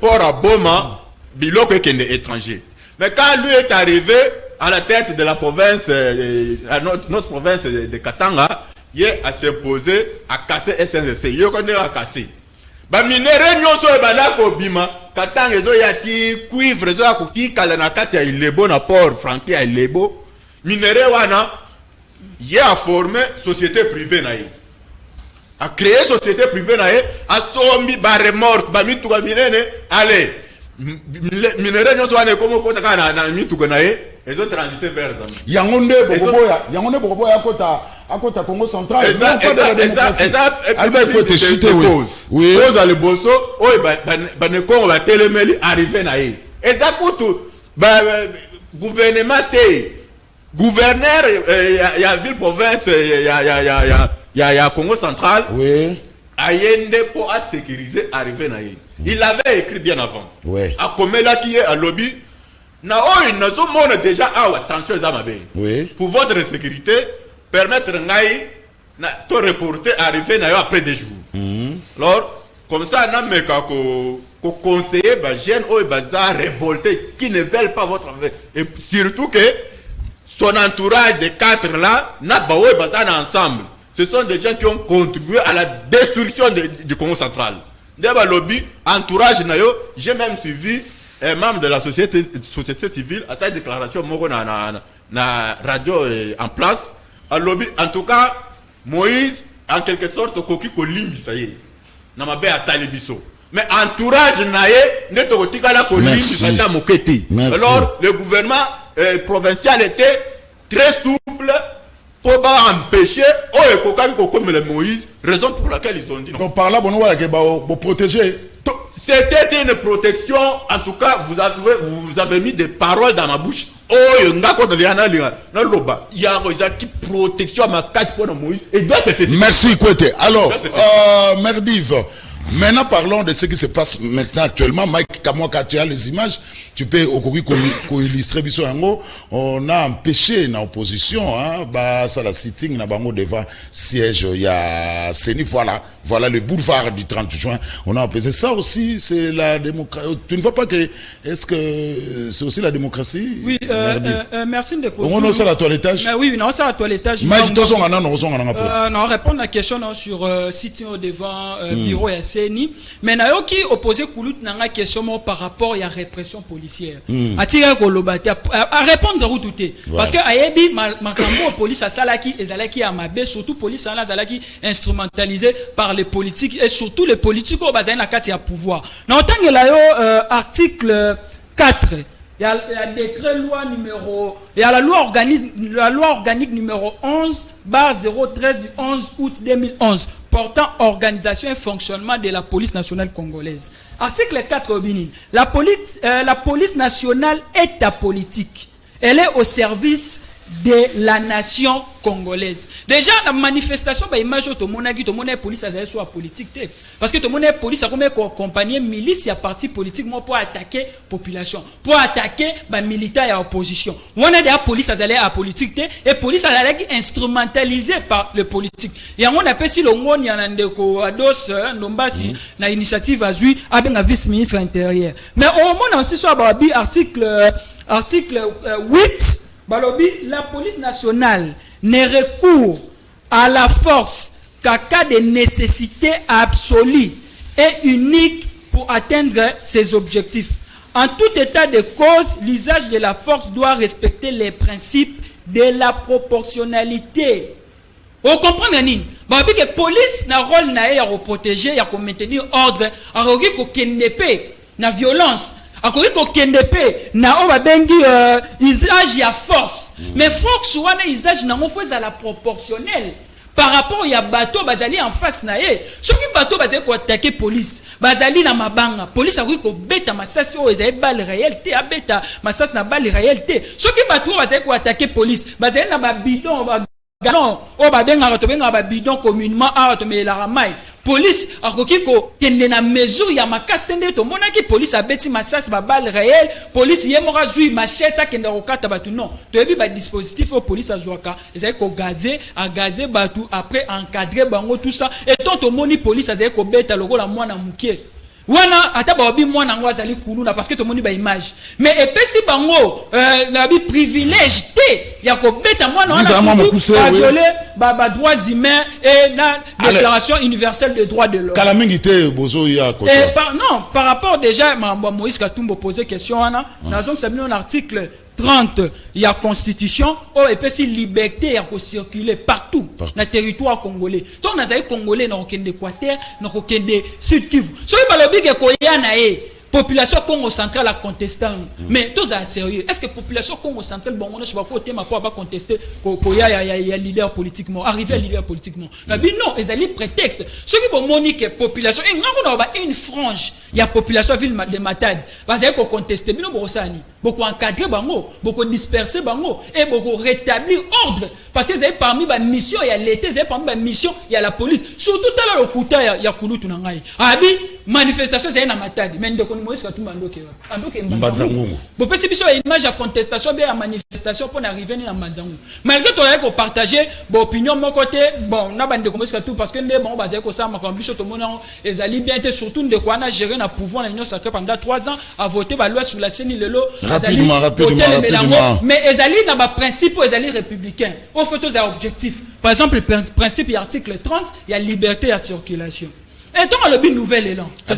pour Aboma, Biloko est étranger. Mais quand lui est arrivé à la tête de la province, notre province de Katanga, il a s'imposé à casser SNCC. Il a cassé. Bah minéraux nous sommes là pour Bima. Katanga ils ont yati cuivre ils ont kuki kalanakati il est bon apport franki il est beau. Minéraux wana il a formé société privée naïe. A créé société privée a sombi barre morte ba mitu ka minene allez minere nyo so ane komo kota kana na mitu ka nae ils ont transité vers Zambie yangonde bokoboya akota Congo central oui cause le bosso oy ba ne Congo ba telemeli arrivé nae eza kutu ba gouvernement gouverneur ya ville province il y a Congo central. Oui. Ayende pour sécuriser arrivé na yé. Il avait écrit bien avant. Oui. A Komela qui est à lobby. Na oy na zo mona déjà attention za mabe. Oui. Pour votre sécurité permettre ngai na to reporter arrivé na yo après des jours. Alors comme ça na meka ko conseiller ba jeune oy baza révolté qui ne veulent pas votre et surtout que son entourage de 4 là na ba oy baza ensemble. Ce sont des gens qui ont contribué à la destruction du Congo central. D'abord, lobby, entourage, j'ai même suivi un membre de la société civile à sa déclaration, na radio en place. À lobby, en tout cas, Moïse, en quelque sorte, koki kolimbi, ça y est. Namabe a salibiso. Mais entourage, naye, alors, le gouvernement provincial était très souple. Pour empêcher comme le Moïse, raison pour laquelle ils ont dit non. Donc par là, vous protéger. C'était une protection, en tout cas, vous avez mis des paroles dans ma bouche. Il y a une protection à ma case pour le Moïse. Et doit se faire. Merci, Kouete. Alors, Merdiv, maintenant parlons de ce qui se passe maintenant actuellement. Mike Kamwaka, tu as les images. Tu peux illustrer on a empêché dans l'opposition ça la sitting na bango devant siège il y a Seni voilà le boulevard du 30 juin on a empêché ça aussi c'est la démocratie tu ne vois pas que est-ce que c'est aussi la démocratie oui merci de on a aussi la toilettage oui non ça la toilettage non répondre à la question sur sitting au devant bureau ya Seni mais na yo qui opposé kulut na question par rapport à répression policière atira kolobati à répondre de route parce que ayebi makambo police à salaki ezalaki à mabe surtout police à salaki instrumentalisé par les politiques et surtout les politiques au bazin na kati ya pouvoir na otange la yo article 4 il y a la décret loi numéro il y a la loi organique numéro 11/013 du 11 août 2011 portant organisation et fonctionnement de la police nationale congolaise. Article 4 la police nationale est apolitique. Elle est au service de la nation congolaise. Déjà la manifestation ba image to monaki to monnaie police azali soit politique parce que to monnaie police a comme accompagner milice ya parti politique moi pour attaquer population pour attaquer ba militaire ya opposition on a des police azali à politique et police azali instrumentalisé par le politique et on appelle si le ngoni ya ndeko ados ndombasi na initiative azui abenga vice ministre intérieur mais au moment aussi soit ba article 8 Balobi, la police nationale ne recourt à la force qu'en cas de nécessité absolue et unique pour atteindre ses objectifs. En tout état de cause, l'usage de la force doit respecter les principes de la proportionnalité. Vous comprenez, Nini? Bah, que la police n'a rôle na protéger, à maintenir ordre, à na violence, à na usage à force. Mais force ou un usage n'a pas à la proportionnelle. Par rapport à bateau bazali en face na ye soki bateau bazali ko attaquer police bazali na mabanga police a ko beta masasi o ezali balle réalité a beta masasi na balle réalité soki bateau bazali ko attaquer police bazali na ba bidon ba galon o ba benga to benga ba bidon communément a to me la ramai police a ko kende na mesure ya makastende to monaki police a beti masasi ba balle réelle police yemora zui machette a kende ko kata batu non to yebi ba dispositif o police a jouaka ezali ko gazer a gazer batu après encadrer bango tout ça et tant to moni police a ko beta lokola mwana mukie wana ata ba obi mwana ngo azali kuluna parce que to moni ba image mais epesi bango la bi privilège te ya ko beta mwana wana ba violer ba droits humains et la déclaration universelle des droits de l'homme kalamingi te bozo ya ko non par rapport déjà Moïse Katumbo posé question wana nazong sabino l'article 30 il y a constitution et puis si liberté à circuler partout dans le territoire congolais. Donc nous avons congolais dans le Équateur, dans le Sud Kivu. So il balobi ke koya na population Congo centrale a contesté. Mais tout ça sérieux. Est-ce que population Congo centrale bon on ne soit pas côté ma pas contester koya ya leader politiquement arriver leader politiquement. Non, ils ont prétexte. Ceux qui vont moniquer population une frange il y a population ville de Matadi. Parce que contester bino bosani. Beaucoup encadrer bango, beaucoup disperser bango et beaucoup rétablir ordre parce que c'est parmi ba mission il y a l'été, c'est parmi ba mission il y a la police. Surtout à la kuta il y a kulutu na ngai. Abi manifestation c'est na Matadi. Mais ndeko Moïse Katumbo andoke Mbanzangu. Bo pesi biso image à contestation bien à manifestation pour arriver na Mbanzangu. Malgré to ya ko partager bo opinion mon côté bon na ba ndeko Moïse Katumbo parce que ndé bon bazé ko ça ma comme biso to mona ezali bien te surtout ndeko ana gérer na pouvoir na union sacrée pendant 3 ans à voter ba loi sur la CENI lelo. Rapidement. Mais ezali na ba principe ezali républicain. Au photos et objectifs. Par exemple, le principe et article 30, il y a liberté à circulation. Et donc le nouvel élan. Tout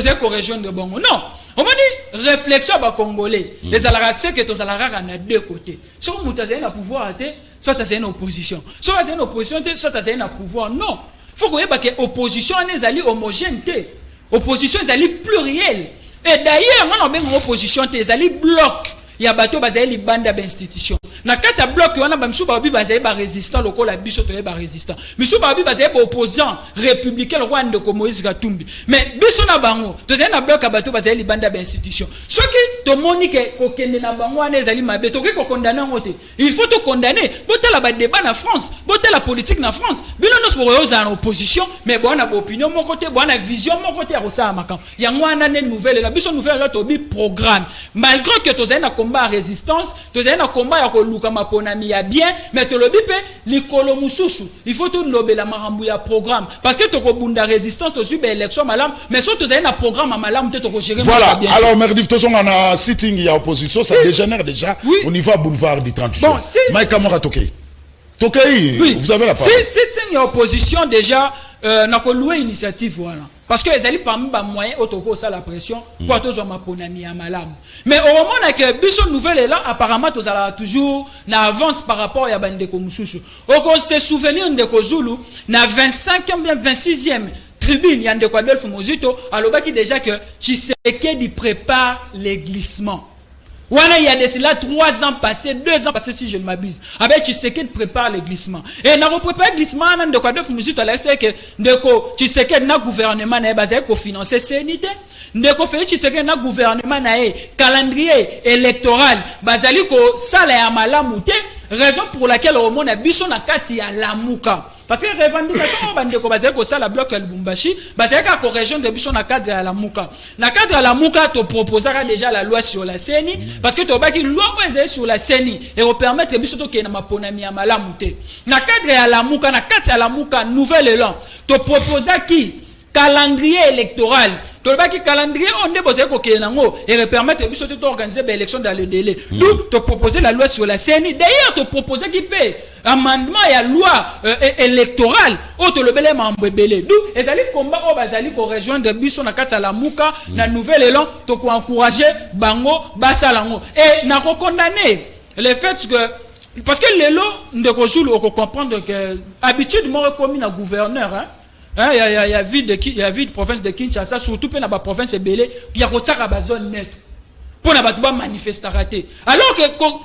c'est correction de Bongo. Non, on m'a dit réflexion ba congolais. Les alara c'est que tous alara en deux côtés. Soit vous avez un pouvoir soit vous avez une opposition. Soit vous avez une opposition, soit vous avez un pouvoir. Non. Faut qu'on ait que opposition est ali homogène. Opposition est ali plurielle. Et d'ailleurs, on a même une opposition, c'est ali bloc. Il y a bateau basé li banda d'institution. Na kati ya bloc wana ba msuba obi basé ba résistant lokola biso to ba résistant. Msuba obi basé ba opposant républicain le Rwanda ko Moïse Katumbi. Mais biso na bango, to zena bloc ya bateau basé li banda d'institution. Soki to monique ko kende na bango wana ezali mabe to ko condamner ngote. Il faut te condamner. Botala ba débat na France, botala politique na France. Bilo no so en opposition, mais bon na opinion mon côté, bon na vision mon côté ko sa makam. Ya ngwana ne nouvelle la biso nouvelle là to bi programme. Malgré que to zena combat à résistance, tu as un combat à koluka maponami ya bien, mais tu le bipe likolo mususu. Il faut tout lober la marambu ya programme parce que tu as bunda résistance, tu as subi élection malam, mais surtout tu as un programme à malam, tu as gérer. Voilà. Alors merdi, tu on a sitting il y a opposition, ça dégénère déjà au niveau boulevard du 30 juin. Bon, si Mike Kamara Tokei. Tokei, oui. Vous avez la parole. Si sitting il y a opposition déjà n'a pas loué initiative voilà. Parce que les alliés parmi les moyens autoco ça la pression pour toujours ma ponami à malam. Mais au moment que biso nouvelle est là apparemment tous allons toujours na avance par rapport à bande ko mususu. Au se souvenir de ko Zulu na 25e bien 26e tribune y a de quoi Adolphe Mozito alors qui déjà que Tshisekedi prépare les glissements. Voilà, il y a de cela 3 ans passés, 2 ans passés si je ne m'abuse. Avec Tshisekedi prépare les glissements. Et n'a préparé le glissement, on a de quoi de musique à l'air que Tshisekedi n'a gouvernement n'a basé pour financer sénité. Ndeko fait Tshisekedi n'a gouvernement n'a calendrier électoral basali ko sala ya malamu te. Raison pour laquelle au monde a biso na kati ya lamuka. Parce que revendication bandeko basé ko sala bloc ya Lubumbashi, basé ka ko région de biso na cadre ya lamuka. Na cadre ya lamuka to proposera déjà la loi sur la CENI parce que to baki loi sur la CENI et va permettre biso to ke na maponami ya malamu te. Na cadre ya lamuka na kati ya lamuka nouvel élan to proposa qui calendrier électoral Tolbaki calendrier, on est posé et permettre d'organiser l'élection dans le délai. Nous, te proposer la loi sur la CNI. D'ailleurs, te proposer qui paie amendement et la loi électorale. Ou te le belé mambébélé. D'où, et ça combat au bazali pour rejoindre Bisso na Katsalamuka, na nouvel élan, te encourager Bango, Basalango. Et n'a pas condamné le fait que, parce que les lots de Kojoul, on comprendre que, habitude, moi, comme un gouverneur, hein. Il y a ville de province de Kinshasa, surtout dans la province de Belé, il y a une zone neutre. Pour ne manifester raté. Alors que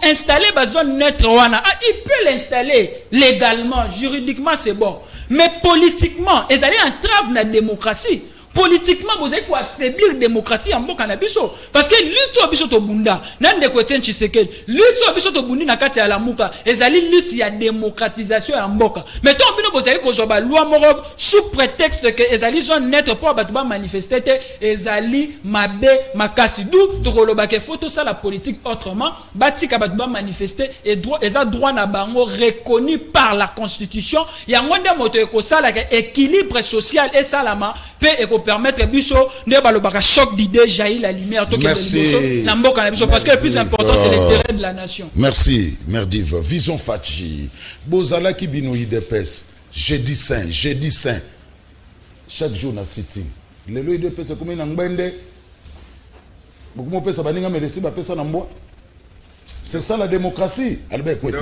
installer une zone neutre, il peut l'installer légalement, juridiquement, c'est bon. Mais politiquement, ils allaient entraver la démocratie. Politiquement, vous avez quoi affaiblir la démocratie en Boka Nabiso. Parce que lutte au biso to bunda, nan de Kotienne Tshisekedi, lutte au biso to bundi na kati ya la muka, ezali lutte ya démocratisation en Boka. Mais tant que vous avez que loi morob sous prétexte que ezali zone net pour battre manifester, ezali mabe makasi. D'où to ke photo ça la politique autrement, batika battre manifester et droit eza droit na bango reconnu par la constitution. Ya ngonde moto ko sala ke équilibre social et salama peut et permettre biso ne balobaka choc d'idées jaillit la lumière parce que le plus important c'est l'intérêt de la nation. Merci Merdiv. Vision Fachi Bozala qui bino IDPS jeudi saint chaque jour na sitting le lo IDPS c'est comme une ngbende beaucoup mo pesa baninga mereci ba pesa na mbo. C'est ça la démocratie. Albert Kwete.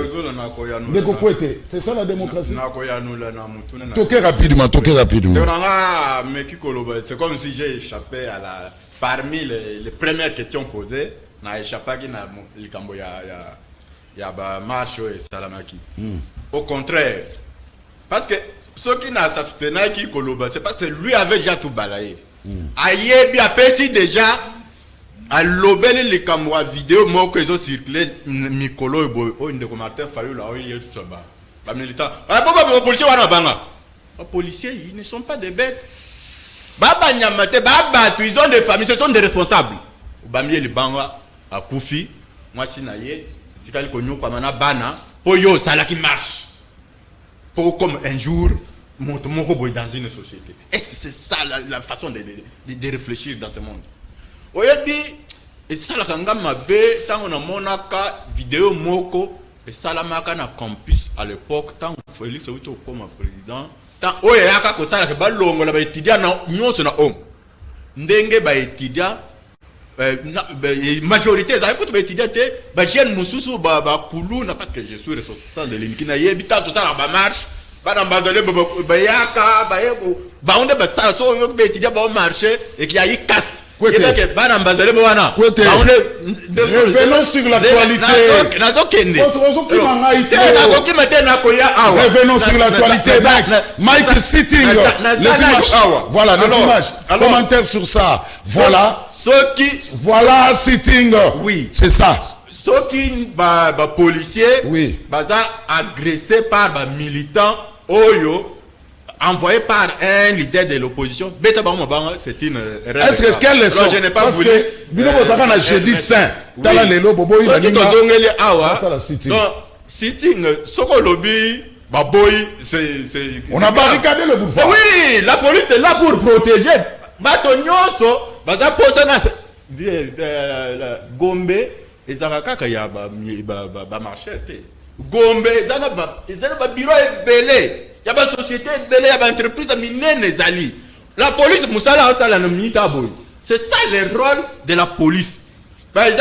C'est ça la démocratie. Toquez rapidement. C'est comme si j'ai échappé à la. Parmi les premières questions posées, n'a échappé à la marche et Salamaki. Au contraire. Parce que ceux qui n'a s'abstenu qui Koloba, c'est parce que lui avait déjà tout balayé. Aïe, bien, si déjà. À l'obéli les caméras vidéo moi que ils ont circulé Mikolo et Boy oh Ndeko Martin Fayou là il y a tout ça bas les militants les policiers wana banga les policiers ils ne sont pas des bêtes baba nyamate baba ils ont des familles ce sont des responsables bamier les banga à Koufi moi si naie tikali konyo kwa mana bana po yo sala qui marche pour comme un jour mon boy dans une société et c'est ça la façon de réfléchir dans ce monde. Oyebi et ça la kanga mabe tant on a monaka vidéo moko et salamaka na campus à l'époque tant Félix Ouito comme président tant oyaka ko sala ke balongo la ba étudiant na nyonso na homme ndenge ba étudiant majorité za écoute ba étudiant te ba jeune mususu ba kulu na parce que je suis responsable de l'Inkina yebi tant tout ça la ba marche ba na bazale ba yaka ba yeko ba onde ba sala so yo ba étudiant ba marcher et qu'il y a eu casse. Revenons sur l'actualité. Revenons sur l'actualité. Mike Sitting. Voilà les images. Commentaire sur ça. Voilà. Voilà Sitting. Oui. C'est ça. Ceux qui policiers. Oui. Agressés par militants. Oyo. Envoyé par un leader de l'opposition, c'est une erreur. Est-ce que quelle leçon? Je n'ai pas voulu. Parce que jeudi saint, tala lelo bobo il a dit ça la sitting. Non, sitting, soko lobby, baboy, c'est. On a barricadé le boulevard. Oui, la police est là pour protéger. Batonyoso, baza posana, Gombe, et Zarakaka ya ba marché. Gombe, ils ont bureau belé. Il y a une société, il y a une entreprise, la police, c'est ça le rôle de la police. Parce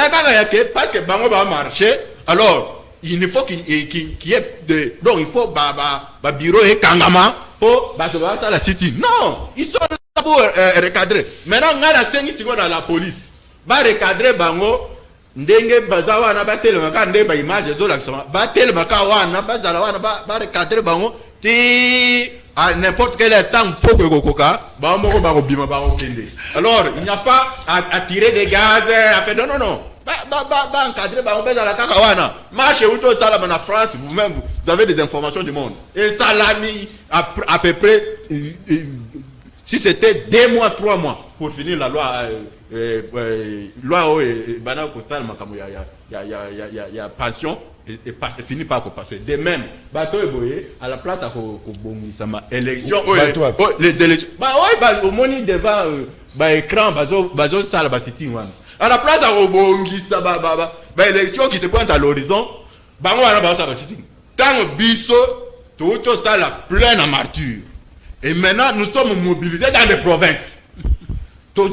que Bango va marcher, alors il faut qu'il y ait donc il faut bureau et kangama pour la cité. Non, ils sont là pour recadrer. Maintenant, on a la 5 secondes à la police. Va recadrer Bango. Ndenge bazawa na batele maka ndenge ba image zo la sama batele maka wana bazala wana ba recadrer Bango. À n'importe quel temps, alors il n'y a pas à tirer des gaz, à faire non. Encadrer, marche où ça en France, vous-même, vous avez des informations du monde. Et ça l'a mis à peu près, si c'était 2 mois, 3 mois, pour finir la loi, loi il y a pension. Et fini par passer. De même, bateau eboye à la place à Kobongi, ça m'a élection. Les élections. Au moni devant ba écran bazo sala ba sitting wana à la place à rebongisa ba élection qui se pointe à l'horizon bango wana ba sala ba sitting tant biso tout ça la pleine amarture et maintenant nous sommes mobilisés dans les provinces tout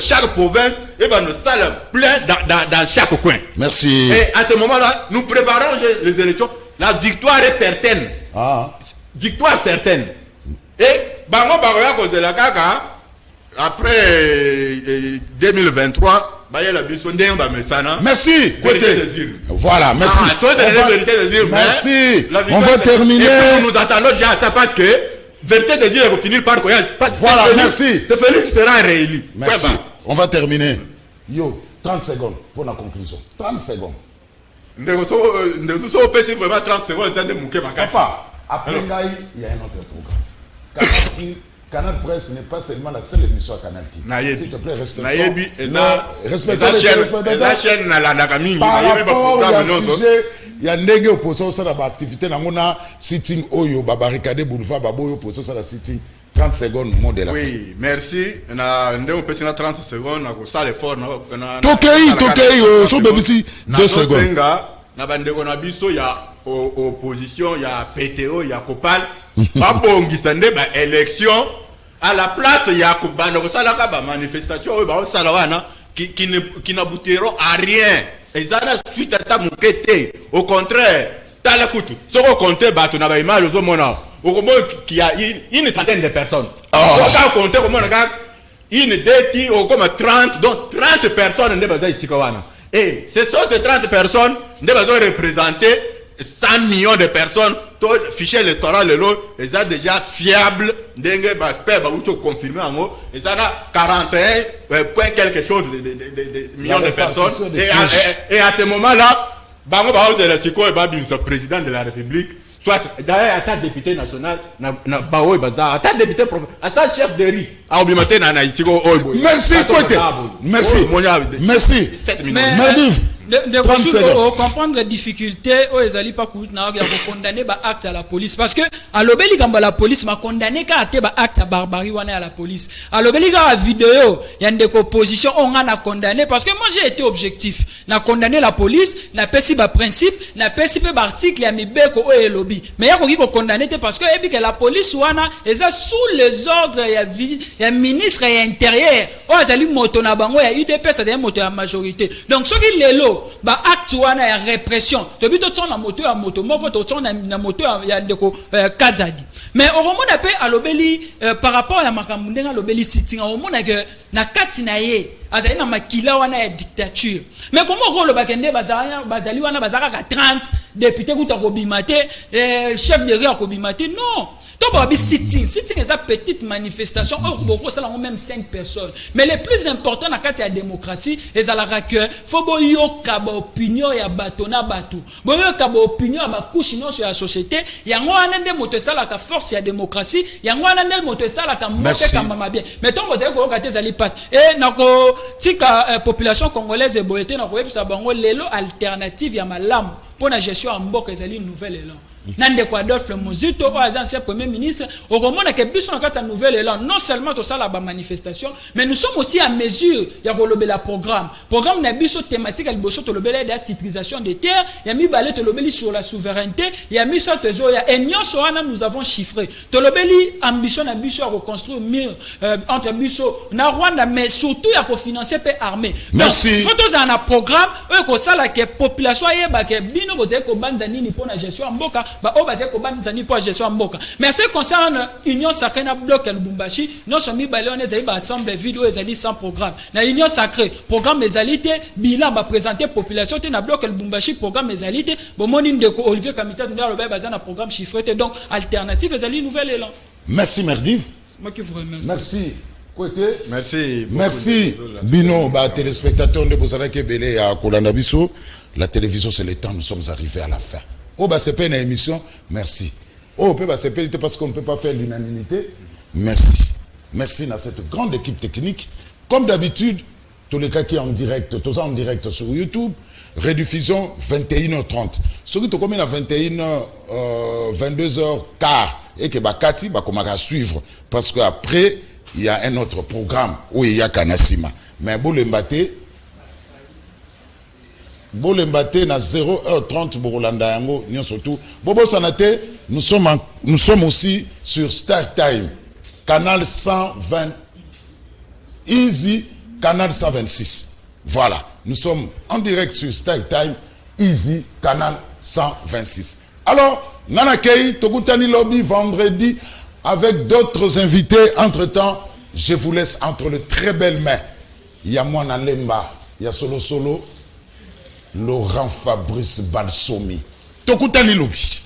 chaque province et ben nous sommes plein dans chaque coin. Merci. Et à ce moment-là nous préparons les élections, la victoire est certaine. Victoire certaine. Et bango baroya cause la kaka après 2023 baya la biso ndenge ba mesana. Merci. Voilà, merci. Merci. On va terminer. Et nous attendons déjà ça parce que vérité de Dieu va finir par quoi? Voilà, merci. C'est Félix sera réélu. Merci. On va terminer. Yo, 30 secondes pour la conclusion. 30 secondes. Nous sommes vraiment 30 secondes. Après, il y a un autre programme. Canal Presse n'est pas seulement la seule émission à Canal Ki. S'il te plaît, respecte la chaîne. Par rapport à sujet, il y a des oppositions à l'activité. Il y a sitting Oyo, barricade boulevard, baboyo opposition à la sitting. 30 secondes, mot de la fin. Oui, merci. On a 30 secondes. On a l'effort. Tokei, sur Bébiti, 2 secondes. Il y a opposition, il y a PTO, il y a Copal. Pas bon, élection. À la place, il y a une manifestation qui n'aboutiront à rien. Et ça, suite à ça, au contraire, ce qu'on compte, on a mal aux hommes. Qu'il y a une trentaine de personnes. On va compter une déti comme 30, donc 30 personnes. Et ce sont ces 30 personnes qui ont représenté 100 millions de personnes. Tout fichier électoral, ils sont déjà fiables. Ils ont confirmé en haut. Ils ont 41 point quelque chose de millions de personnes. Et à ce moment-là, le président de la République, soit d'ailleurs à ta député national, à ta député à ta chef de riz, à augmenter merci, merci. 7 minutes. de comprendre les difficultés où ils allaient pas condamner ba acte à la police parce que à l'obéli quand la police m'a condamné qu'à te ba acte à barbarie à la police à l'obéli quand la vidéo il y a des oppositions on a condamné parce que moi j'ai été objectif n'a condamné la police n'a pas si ba principe n'a pas si ba article ya mibeko et lobby mais il y a qu'on condamné parce que et puis que la police wana ils a sous les ordres ya ministre et intérieur oh ils allaient moto na bango ya UDP ça c'est moto à majorité donc ce qui les lots ba acte wana ya répression to bito tsona moto ya moto moko to tsona na moto ya ndeko Kazadi mais au moment d'appel à l'obéli par rapport à la makambo ndenga l'obéli sitting au moment que na kati na ye azali na makila wana ya dictature mais comment ko lo bakende bazali wana bazaka 30 députés kuta ko bimate chef de rire ko bimate non to ba bi sitting est une petite manifestation beaucoup ça même 5 personnes mais le plus important na kati ya démocratie ezalaka que faut boyoka ba opinion ya batona batu boyoka ba opinion ya ba couche non sur la société yango wana nde moto sala ka force ya démocratie yango wana nde moto sala ka moto ka mama bien mais ton bozali ko kate zali passe et nako tika population congolaise boyete nako yebisa bango lelo alternative ya malamu pour la gestion en mboka ezali nouvelle élan Nande kwa Adolphe Muzito ou ancien premier ministre au moment que biso na kata nouvelle élan non seulement to sala ba manifestation mais nous sommes aussi à mesure ya ko lobela programme na biso thématique à liboso to lobela de titrisation des terres ya mi balé to lobeli sur la souveraineté ya mi so tezo ya enyon so wana nous avons chiffré to lobeli ambition na biso à reconstruire mur entre biso na Rwanda mais surtout ya ko financer paix armée merci faut to un programme ko sala que population yeba que bino bozé ko banza nini pour la gestion en mboka ba o bazé ko banza ni pour la gestion en mboka mais ce concerne union sacrée na bloc à Lubumbashi non somi balé on ezali ba assemblée vidéo ezali sans programme na union sacrée programme ezalité bilan ba présenter population te na bloc à Lubumbashi programme ezalité bon moni ndeko Olivier Kamita ndalo ba bazana programme chiffré donc alternative ezali nouvelle élan merci Merdiv moi qui vous remercie merci côté merci Bino ba téléspectateurs de Bozalaki Belé à Kolanda Biso la télévision c'est le temps nous sommes arrivés à la fin oh bah c'est pas une émission merci oh peut bah c'est pas parce qu'on ne peut pas faire l'unanimité merci à cette grande équipe technique comme d'habitude tous les cas qui en direct tous en direct sur YouTube rediffusion 21h30 ce qui te combien à 22h15 et que bah Kati bah comment à suivre parce que après il y a un autre programme où il y a Kanasima. Mais Boulembate na 0h30 Borolanda Yango, surtout. Bobo Sanate, nous sommes aussi sur Star Time, canal 120, Easy, canal 126. Voilà, nous sommes en direct sur Star Time, Easy, canal 126. Alors, Nanakei, Tokutani Lobby, vendredi, avec d'autres invités. Entre-temps, je vous laisse entre les très belles mains. Il y a moi Nalemba, il y a Solo Laurent Fabrice Balsomi. Tokutani Lobby.